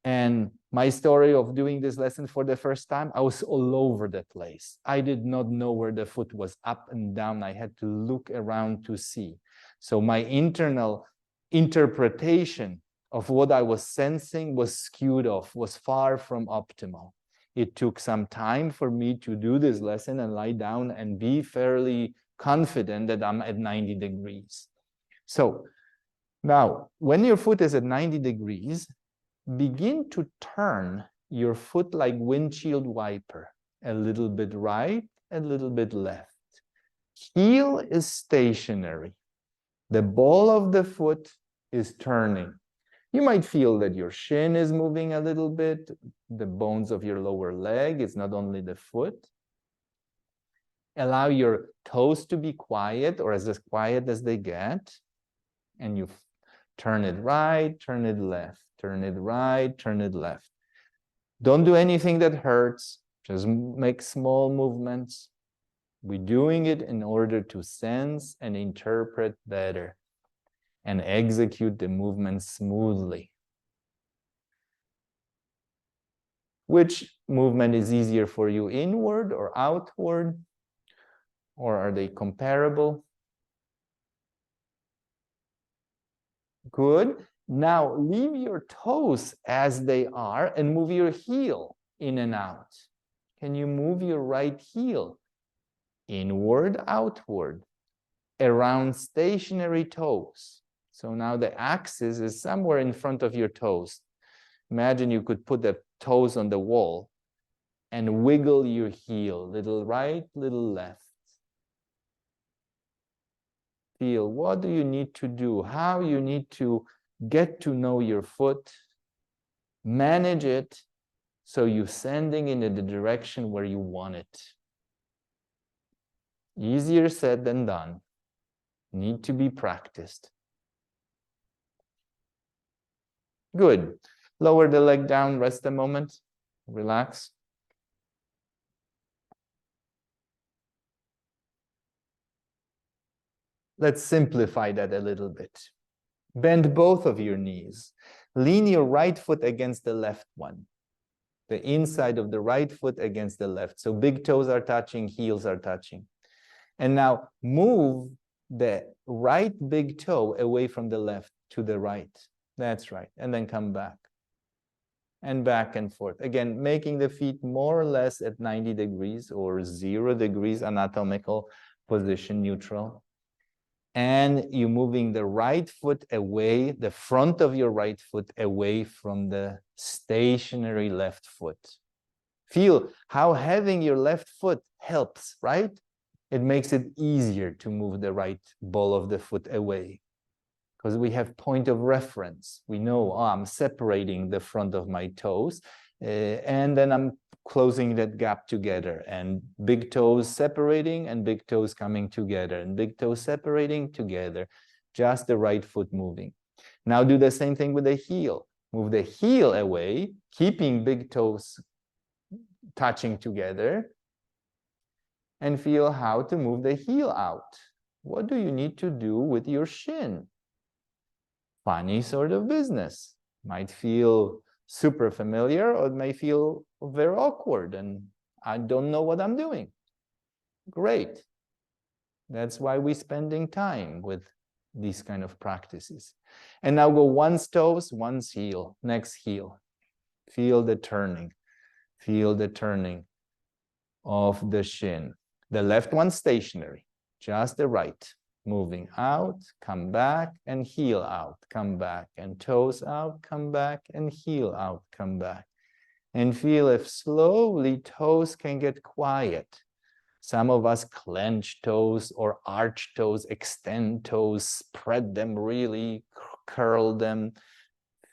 And my story of doing this lesson for the first time, I was all over the place. I did not know where the foot was up and down. I had to look around to see. So my internal interpretation of what I was sensing was skewed off, was far from optimal. It took some time for me to do this lesson and lie down and be fairly confident that I'm at 90 degrees. So now, when your foot is at 90 degrees, begin to turn your foot like windshield wiper, a little bit right, a little bit left. Heel is stationary. The ball of the foot is turning. You might feel that your shin is moving a little bit, the bones of your lower leg, it's not only the foot. Allow your toes to be quiet or as quiet as they get, and you turn it right, turn it left, turn it right, turn it left. Don't do anything that hurts, just make small movements. We're doing it in order to sense and interpret better and execute the movement smoothly. Which movement is easier for you, inward or outward? Or are they comparable? Good. Now leave your toes as they are and move your heel in and out. Can you move your right heel? Inward, outward, around stationary toes. So now the axis is somewhere in front of your toes. Imagine you could put the toes on the wall and wiggle your heel, little right, little left. Feel what do you need to do, how you need to get to know your foot, manage it so you're sending in the direction where you want it. Easier said than done. Need to be practiced. Good. Lower the leg down, rest a moment, relax. Let's simplify that a little bit. Bend both of your knees. Lean your right foot against the left one. The inside of the right foot against the left. So big toes are touching, heels are touching. And now move the right big toe away from the left to the right. That's right. And then come back. And back and forth. Again, making the feet more or less at 90 degrees or 0 degrees anatomical position, neutral. And you're moving the right foot away, the front of your right foot away from the stationary left foot. Feel how having your left foot helps, right? It makes it easier to move the right ball of the foot away because we have point of reference. We know, oh, I'm separating the front of my toes and then I'm closing that gap together, and big toes separating and big toes coming together and big toes separating together, just the right foot moving. Now do the same thing with the heel. Move the heel away, keeping big toes touching together, and feel how to move the heel out. What do you need to do with your shin? Funny sort of business. Might feel super familiar or it may feel very awkward and I don't know what I'm doing. Great. That's why we're spending time with these kind of practices. And now go once toes, once heel, next heel. Feel the turning. Feel the turning of the shin. The left one stationary, just the right. Moving out, come back, and heel out, come back, and toes out, come back, and heel out, come back. And feel if slowly toes can get quiet. Some of us clench toes or arch toes, extend toes, spread them really, curl them.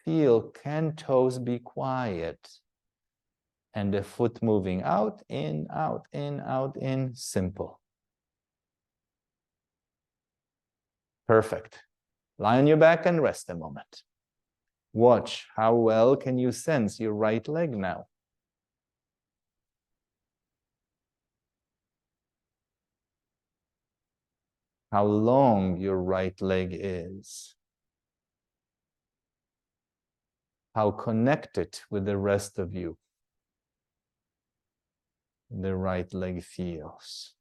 Feel, can toes be quiet? And the foot moving out, in, out, in, out, in, simple. Perfect. Lie on your back and rest a moment. Watch how well can you sense your right leg now. How long your right leg is. How connected with the rest of you the right leg feels.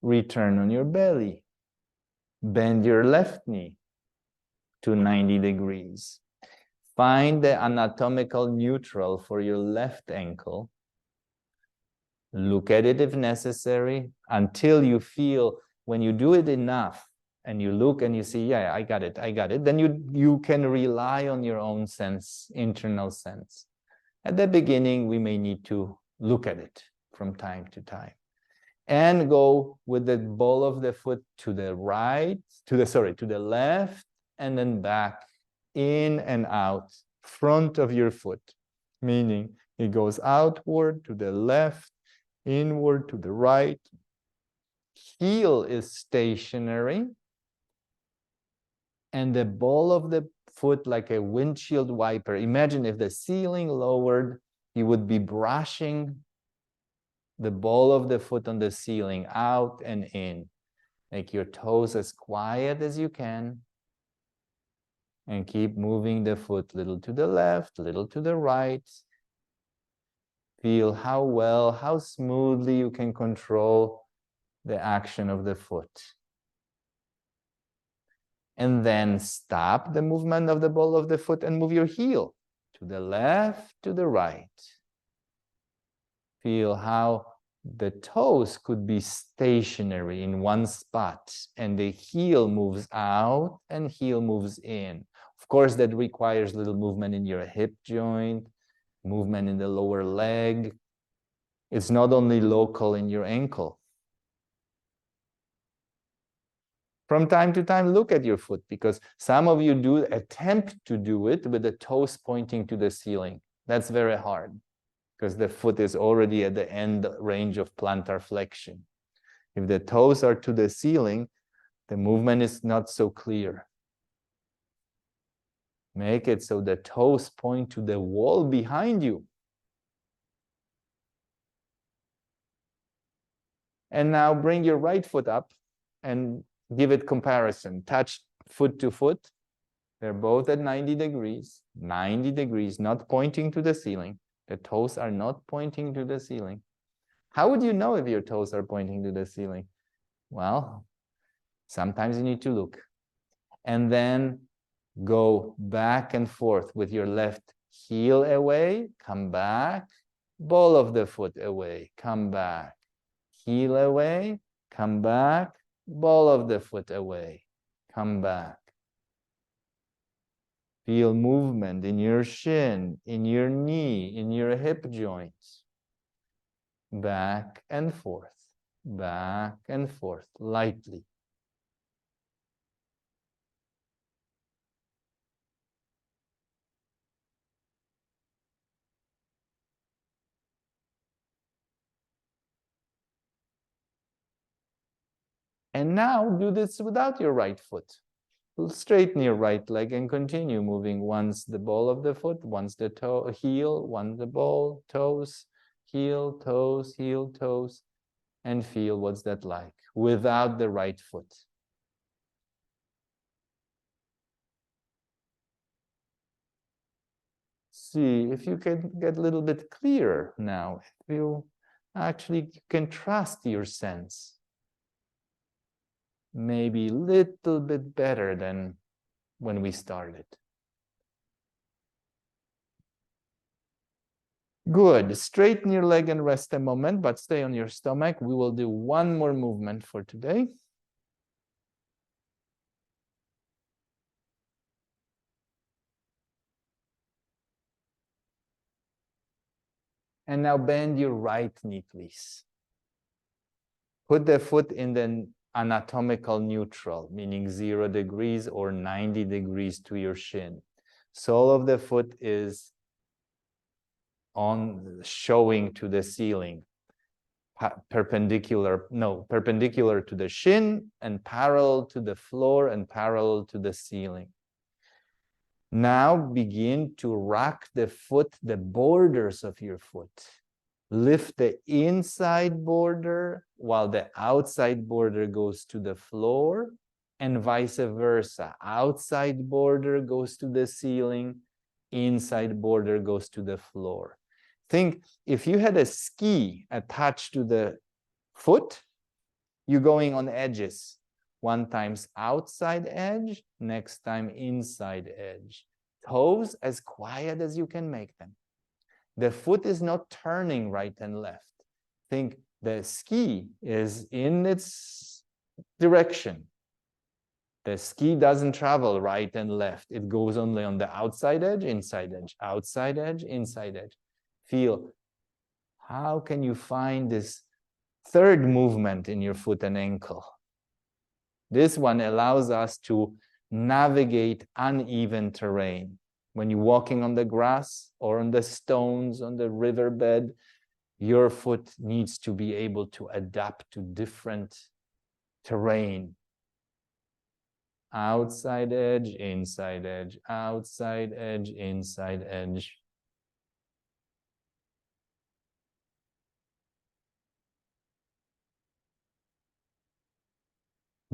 return on your belly. Bend your left knee to 90 degrees. Find the anatomical neutral for your left ankle. Look at it if necessary until you feel, when you do it enough and you look and you see, yeah, I got it, then you can rely on your own sense, internal sense. At the beginning, we may need to look at it from time to time and go with the ball of the foot to the right, to the left, and then back, in and out, front of your foot, meaning it goes outward to the left, inward to the right. Heel is stationary, and the ball of the foot like a windshield wiper. Imagine if the ceiling lowered, you would be brushing the ball of the foot on the ceiling out and in. Make your toes as quiet as you can and keep moving the foot little to the left, little to the right. Feel how well, how smoothly you can control the action of the foot. And then stop the movement of the ball of the foot and move your heel to the left, to the right. Feel how the toes could be stationary in one spot and the heel moves out and heel moves in. Of course, that requires little movement in your hip joint, movement in the lower leg. It's not only local in your ankle. From time to time, look at your foot, because some of you do attempt to do it with the toes pointing to the ceiling. That's very hard, because the foot is already at the end range of plantar flexion. If the toes are to the ceiling, the movement is not so clear. Make it so the toes point to the wall behind you. And now bring your right foot up and give it comparison. Touch foot to foot. They're both at 90 degrees, not pointing to the ceiling. The toes are not pointing to the ceiling. How would you know if your toes are pointing to the ceiling? Well, sometimes you need to look. And then go back and forth with your left heel away, come back, ball of the foot away, come back, heel away, come back, ball of the foot away, come back. Feel movement in your shin, in your knee, in your hip joints. Back and forth, lightly. And now do this without your right foot. Straighten your right leg and continue moving once the ball of the foot, once the toe, heel, once the ball, toes, heel, toes, and feel what's that like without the right foot. See if you can get a little bit clearer now. If you actually can trust your sense. Maybe a little bit better than when we started. Good. Straighten your leg and rest a moment, but stay on your stomach. We will do one more movement for today. And now bend your right knee, please. Put the foot in the anatomical neutral, meaning 0 degrees or 90 degrees to your shin. Sole of the foot is showing to the ceiling, perpendicular to the shin and parallel to the floor and parallel to the ceiling. Now begin to rock the foot, the borders of your foot. Lift the inside border while the outside border goes to the floor, and vice versa. Outside border goes to the ceiling, inside border goes to the floor. Think if you had a ski attached to the foot, You're going on edges. One time's outside edge, next time inside edge. Toes as quiet as you can make them. The foot is not turning right and left. Think the ski is in its direction. The ski doesn't travel right and left. It goes only on the outside edge, inside edge, outside edge, inside edge. Feel, how can you find this third movement in your foot and ankle? This one allows us to navigate uneven terrain. When you're walking on the grass or on the stones, on the riverbed, your foot needs to be able to adapt to different terrain. Outside edge, inside edge, outside edge, inside edge.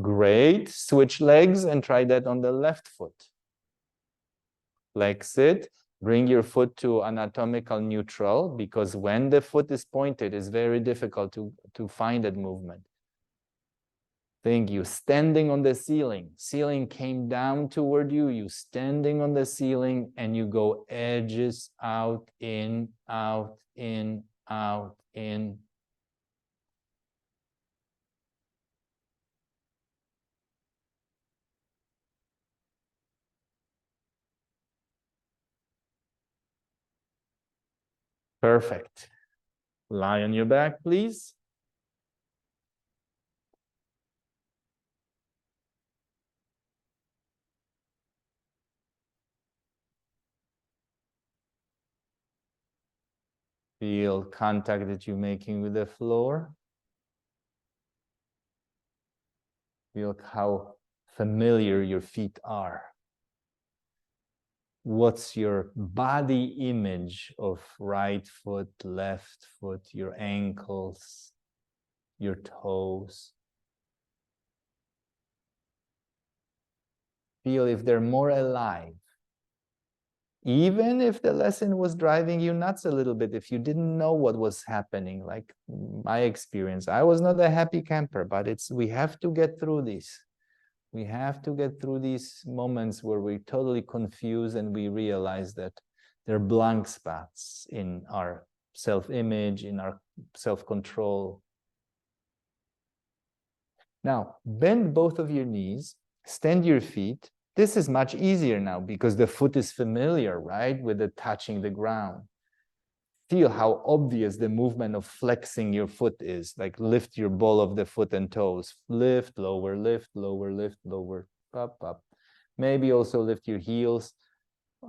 Great. Switch legs and try that on the left foot. Flex it. Bring your foot to anatomical neutral, because when the foot is pointed, it's very difficult to find that movement. Think you standing on the ceiling. Ceiling came down toward you. You standing on the ceiling and you go edges out, in, out, in, out, in. Perfect. Lie on your back, please. Feel contact that you're making with the floor. Feel how familiar your feet are. What's your body image of right foot, left foot, your ankles, your toes? Feel if they're more alive. Even if the lesson was driving you nuts a little bit, if you didn't know what was happening, like my experience, I was not a happy camper, but we have to get through this. We have to get through these moments where we're totally confused and we realize that there are blank spots in our self-image, in our self-control. Now, bend both of your knees, stand your feet. This is much easier now because the foot is familiar, right, with it touching the ground. Feel how obvious the movement of flexing your foot is, like lift your ball of the foot and toes. Lift, lower, lift, lower, lift, lower, up, up. Maybe also lift your heels,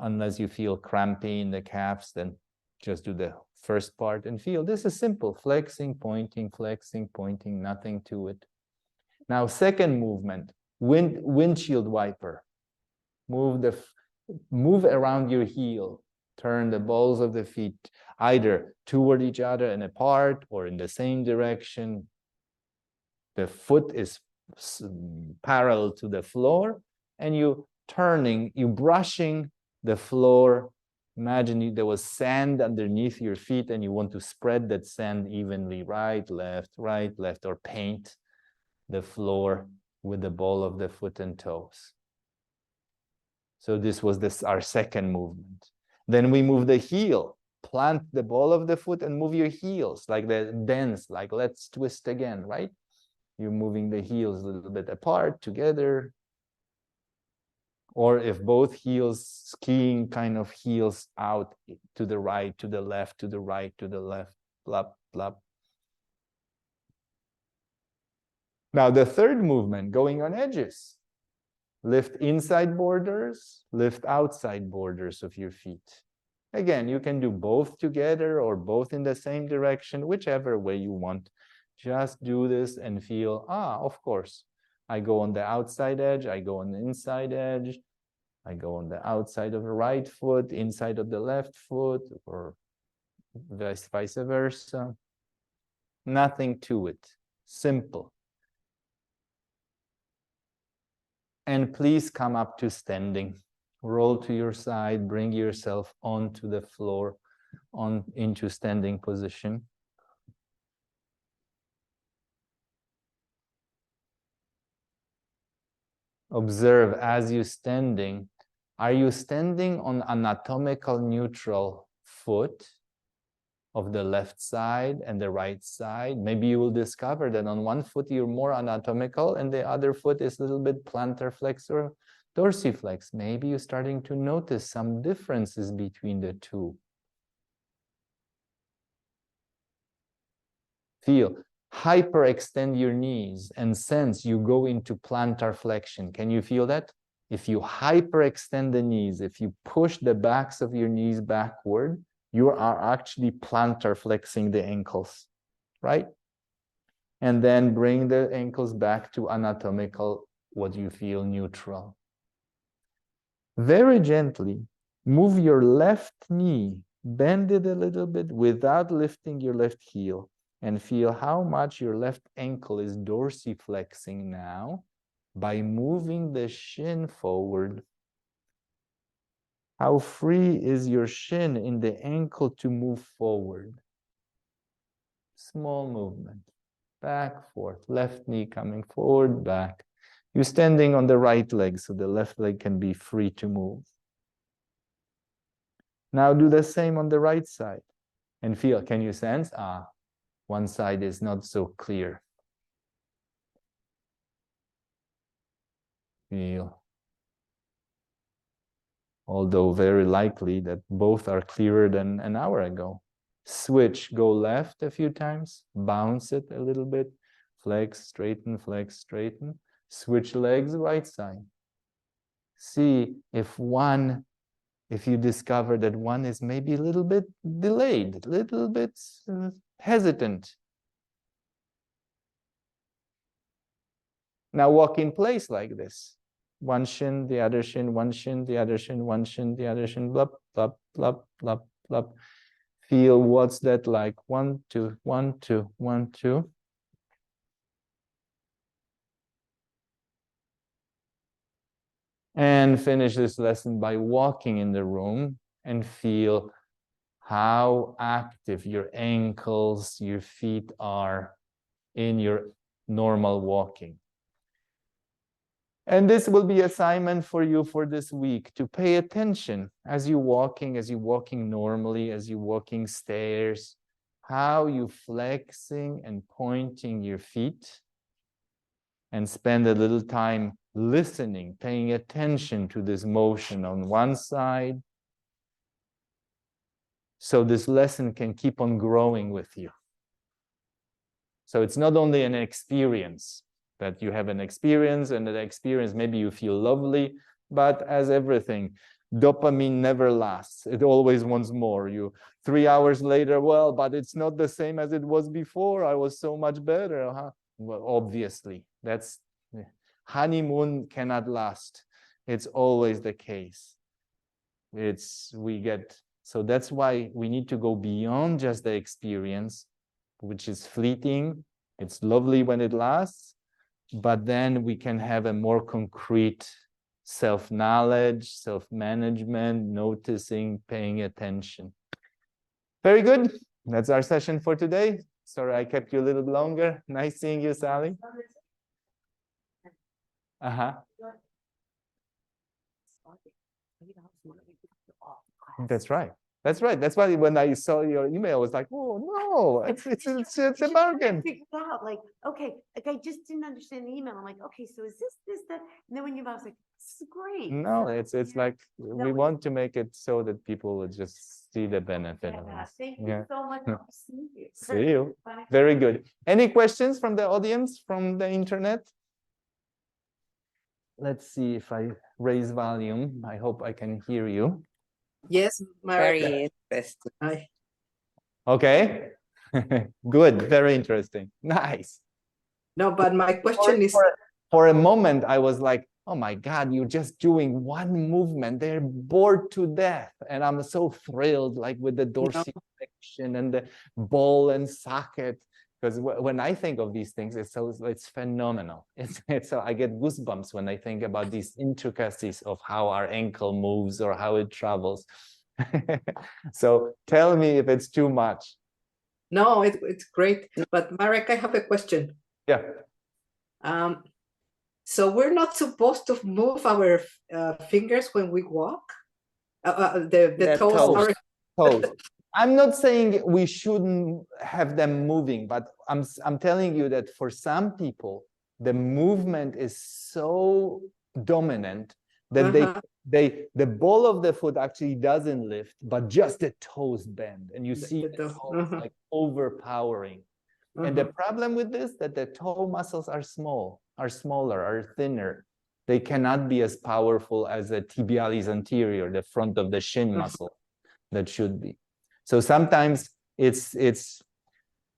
unless you feel crampy in the calves, then just do the first part and feel. This is simple, flexing, pointing, nothing to it. Now, second movement, windshield wiper. Move around your heel. Turn the balls of the feet either toward each other and apart or in the same direction. The foot is parallel to the floor and you brushing the floor. Imagine there was sand underneath your feet and you want to spread that sand evenly, right, left, or paint the floor with the ball of the foot and toes. So this was our second movement. Then we move the heel, plant the ball of the foot and move your heels like the dance, like let's twist again, right? You're moving the heels a little bit apart, together. Or if both heels, skiing kind of heels out to the right, to the left, to the right, to the left, plop, plop. Now the third movement, going on edges. Lift inside borders, lift outside borders of your feet. Again, you can do both together or both in the same direction, whichever way you want. Just do this and feel, of course, I go on the outside edge, I go on the inside edge, I go on the outside of the right foot, inside of the left foot, or vice versa. Nothing to it, simple. And please come up to standing. Roll to your side, bring yourself onto the floor, into standing position. Observe as you're standing. Are you standing on anatomical neutral foot of the left side and the right side? Maybe you will discover that on one foot you're more anatomical and the other foot is a little bit plantarflex or dorsiflex. Maybe you're starting to notice some differences between the two. Feel. Hyperextend your knees and sense you go into plantarflexion. Can you feel that? If you hyperextend the knees, if you push the backs of your knees backward, you are actually plantar flexing the ankles, right? And then bring the ankles back to anatomical, what you feel neutral. Very gently, move your left knee, bend it a little bit without lifting your left heel, and feel how much your left ankle is dorsiflexing now by moving the shin forward. How free is your shin in the ankle to move forward? Small movement, back, forth, left knee coming forward, back. You're standing on the right leg, so the left leg can be free to move. Now do the same on the right side and feel, can you sense? One side is not so clear. Feel. Although very likely that both are clearer than an hour ago. Switch, go left a few times, bounce it a little bit, flex, straighten, switch legs, right side. See if you discover that one is maybe a little bit delayed, a little bit hesitant. Now walk in place like this. One shin, the other shin, one shin, the other shin, one shin, the other shin, blop, blop, blop, blop, blop. Feel what's that like? 1, 2, 1, 2, 1, 2. And finish this lesson by walking in the room and feel how active your ankles, your feet are in your normal walking. And this will be assignment for you for this week, to pay attention as you're walking normally, as you're walking stairs, how you flexing and pointing your feet, and spend a little time listening, paying attention to this motion on one side, so this lesson can keep on growing with you. So it's not only an experience, that you have an experience, and that experience maybe you feel lovely, but as everything, dopamine never lasts. It always wants more. 3 hours later, well, but it's not the same as it was before. I was so much better. Well, obviously, that's honeymoon cannot last. It's always the case. So that's why we need to go beyond just the experience, which is fleeting. It's lovely when it lasts. But then we can have a more concrete self-knowledge, self-management, noticing, paying attention. Very good. That's our session for today. Sorry, I kept you a little longer. Nice seeing you, Sally. That's right. That's right. That's why when I saw your email, I was like, oh no, it's a bargain. Figured out, like, okay, like I just didn't understand the email. I'm like, okay, so is this, that? And then when you, I was like, this is great. No, it's like we want to make it so that people would just see the benefit of this. Thank you so much. See you. See you. Very good. Any questions from the audience, from the internet? Let's see if I raise volume. I hope I can hear you. Yes, Marek. Very interesting. Hi. Okay. Good. Very interesting. Nice. No, but my question is, for a moment, I was like, oh my God, you're just doing one movement. They're bored to death. And I'm so thrilled, like with the dorsiflexion and the ball and socket. Because when I think of these things, it's phenomenal. So I get goosebumps when I think about these intricacies of how our ankle moves or how it travels. So tell me if it's too much. no, it's great. But Marek, I have a question. Yeah. So we're not supposed to move our fingers when we walk? The The toes, toes. sorry. Toes. I'm not saying we shouldn't have them moving, but I'm telling you that for some people, the movement is so dominant that the ball of the foot actually doesn't lift, but just the toes bend, and you see the toes like overpowering. And the problem with this, that the toe muscles are smaller, are thinner. They cannot be as powerful as the tibialis anterior, the front of the shin muscle that should be. So sometimes it's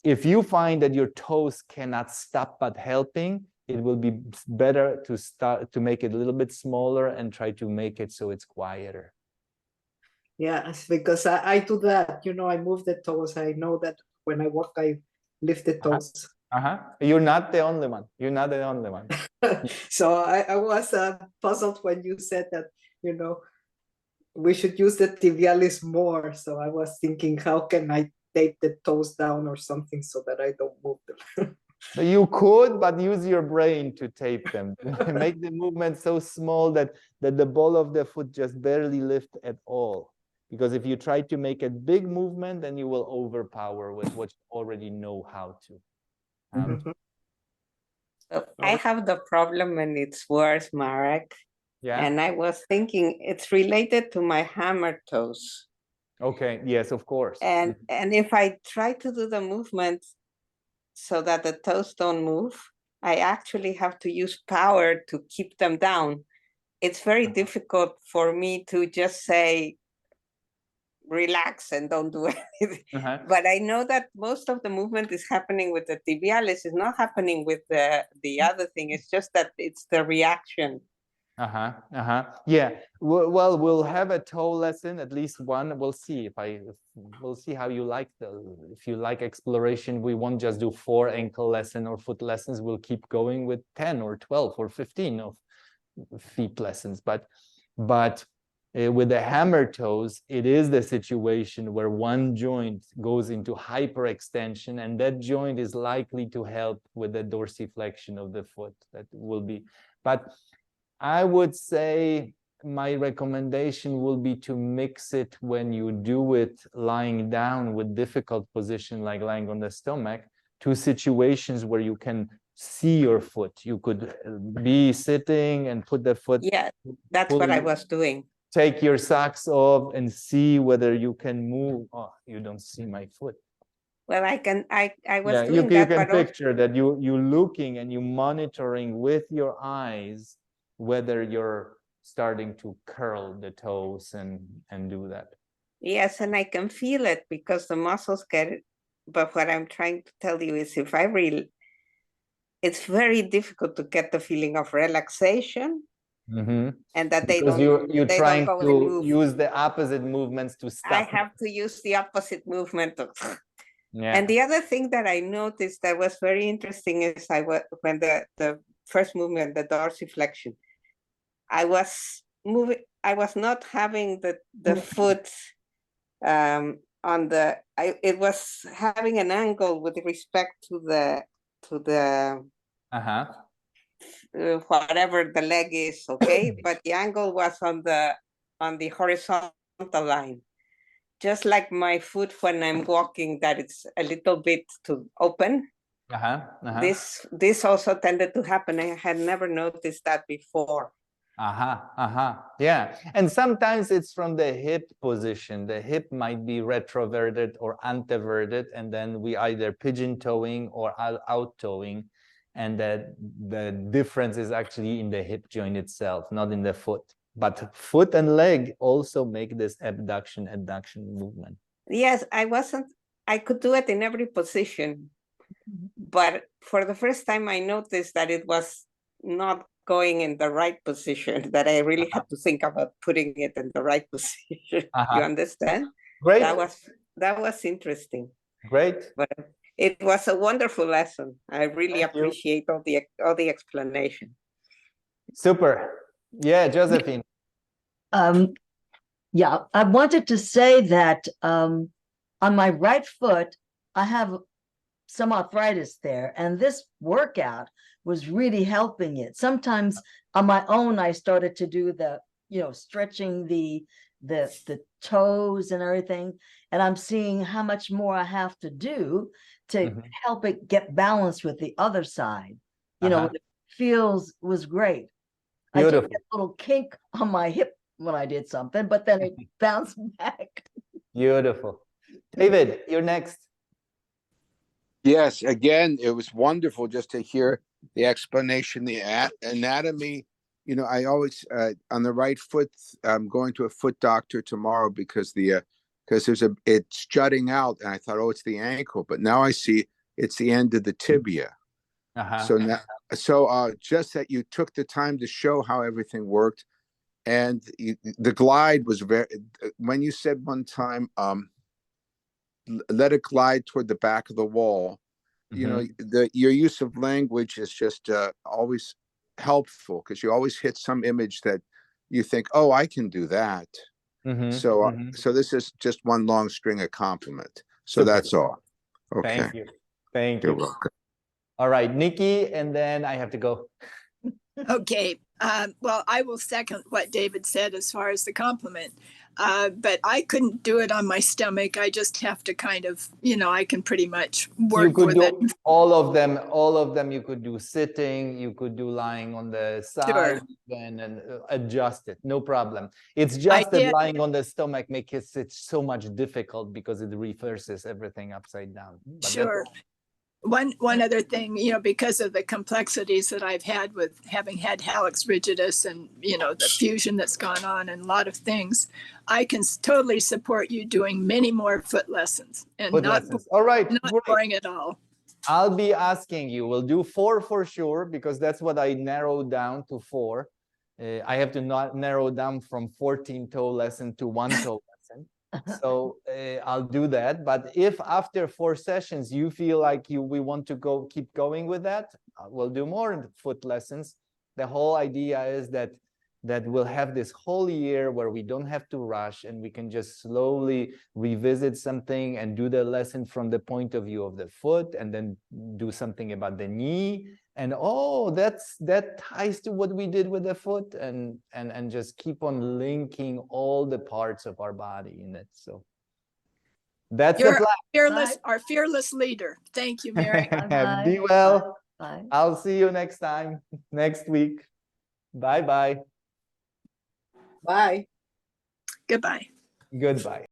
if you find that your toes cannot stop but helping, it will be better to start to make it a little bit smaller and try to make it so it's quieter. Yeah, because I do that, you know, I move the toes. I know that when I walk, I lift the toes. You're not the only one. You're not the only one. So I was puzzled when you said that, you know, we should use the tibialis more. So I was thinking, how can I tape the toes down or something so that I don't move them? You could, but use your brain to tape them. Make the movement so small that the ball of the foot just barely lift at all. Because if you try to make a big movement, then you will overpower with what you already know how to. So I have the problem and it's worse, Marek. Yeah. And I was thinking it's related to my hammer toes. Okay. Yes, of course. And if I try to do the movement so that the toes don't move, I actually have to use power to keep them down. It's very difficult for me to just say, relax and don't do anything. But I know that most of the movement is happening with the tibialis. It's not happening with the other thing. It's just that it's the reaction. Yeah. Well, we'll have a toe lesson, at least one. We'll see we'll see how you like if you like exploration. We won't just do 4 ankle lesson or foot lessons. We'll keep going with 10 or 12 or 15 of feet lessons. But with the hammer toes, it is the situation where one joint goes into hyperextension, and that joint is likely to help with the dorsiflexion of the foot. That will be, but I would say my recommendation will be to mix it when you do it lying down with difficult position, like lying on the stomach, to situations where you can see your foot. You could be sitting and put the foot. Yeah, that's what I was doing. Take your socks off and see whether you can move. Oh, you don't see my foot. Well, I was doing you that. can picture that you looking and you monitoring with your eyes whether you're starting to curl the toes and do that. Yes, and I can feel it because the muscles get it. But what I'm trying to tell you is if I really, it's very difficult to get the feeling of relaxation and that they because don't. You're trying don't to use the opposite movements to stop. I have to use the opposite movement. And the other thing that I noticed that was very interesting is when the first movement, the dorsiflexion, I was moving. I was not having the foot on the. It was having an angle with respect to the whatever the leg is, okay. But the angle was on the horizontal line, just like my foot when I'm walking, that it's a little bit too open. This also tended to happen. I had never noticed that before. Yeah, and sometimes it's from the hip position. The hip might be retroverted or anteverted, and then we either pigeon toeing or out toeing, and the difference is actually in the hip joint itself, not in the foot. But foot and leg also make this abduction adduction movement. Yes, I could do it in every position, but for the first time I noticed that it was not going in the right position, that I really had to think about putting it in the right position. You understand? Great. That was interesting. Great. But it was a wonderful lesson. I really appreciate all the explanation. Super. Yeah, Josephine. Yeah, I wanted to say that on my right foot, I have some arthritis there, and this workout was really helping it. Sometimes on my own, I started to do the, stretching the toes and everything, and I'm seeing how much more I have to do to help it get balanced with the other side. It was great. Beautiful. I did get a little kink on my hip when I did something, but then it bounced back. Beautiful. David, you're next. Yes, again, it was wonderful just to hear the explanation, the anatomy. I always on the right foot. I'm going to a foot doctor tomorrow because it's jutting out, and I thought, oh, it's the ankle, but now I see it's the end of the tibia. So now, just that you took the time to show how everything worked, and the glide was very. When you said one time, let it glide toward the back of the wall. Your use of language is just always helpful, because you always hit some image that you think, oh, I can do that. So this is just one long string of compliment. So Super. that's all. Okay. Thank you. Thank You're you. welcome. All right, Nikki, and then I have to go. Okay. Well, I will second what David said as far as the compliment. But I couldn't do it on my stomach. I just have to kind of, I can pretty much work You could with do it. all of them. You could do sitting, you could do lying on the side, and adjust it. No problem. It's just that lying on the stomach makes it so much difficult because it reverses everything upside down. But sure. One other thing, because of the complexities that I've had with having had hallux rigidus and, the fusion that's gone on and a lot of things, I can totally support you doing many more foot lessons and All right, not great. boring at all. I'll be asking you. We'll do 4 for sure, because that's what I narrowed down to 4. I have to not narrow down from 14 toe lesson to 1 toe lesson. So I'll do that. But if after 4 sessions you feel like we want to keep going with that, we'll do more foot lessons. The whole idea is that we'll have this whole year where we don't have to rush, and we can just slowly revisit something and do the lesson from the point of view of the foot, and then do something about the knee. And that ties to what we did with the foot, and just keep on linking all the parts of our body in it. So that's the plan. Our fearless leader. Thank you, Marek. Be well. Bye. I'll see you next time, next week. Bye-bye. Bye. Goodbye. Goodbye.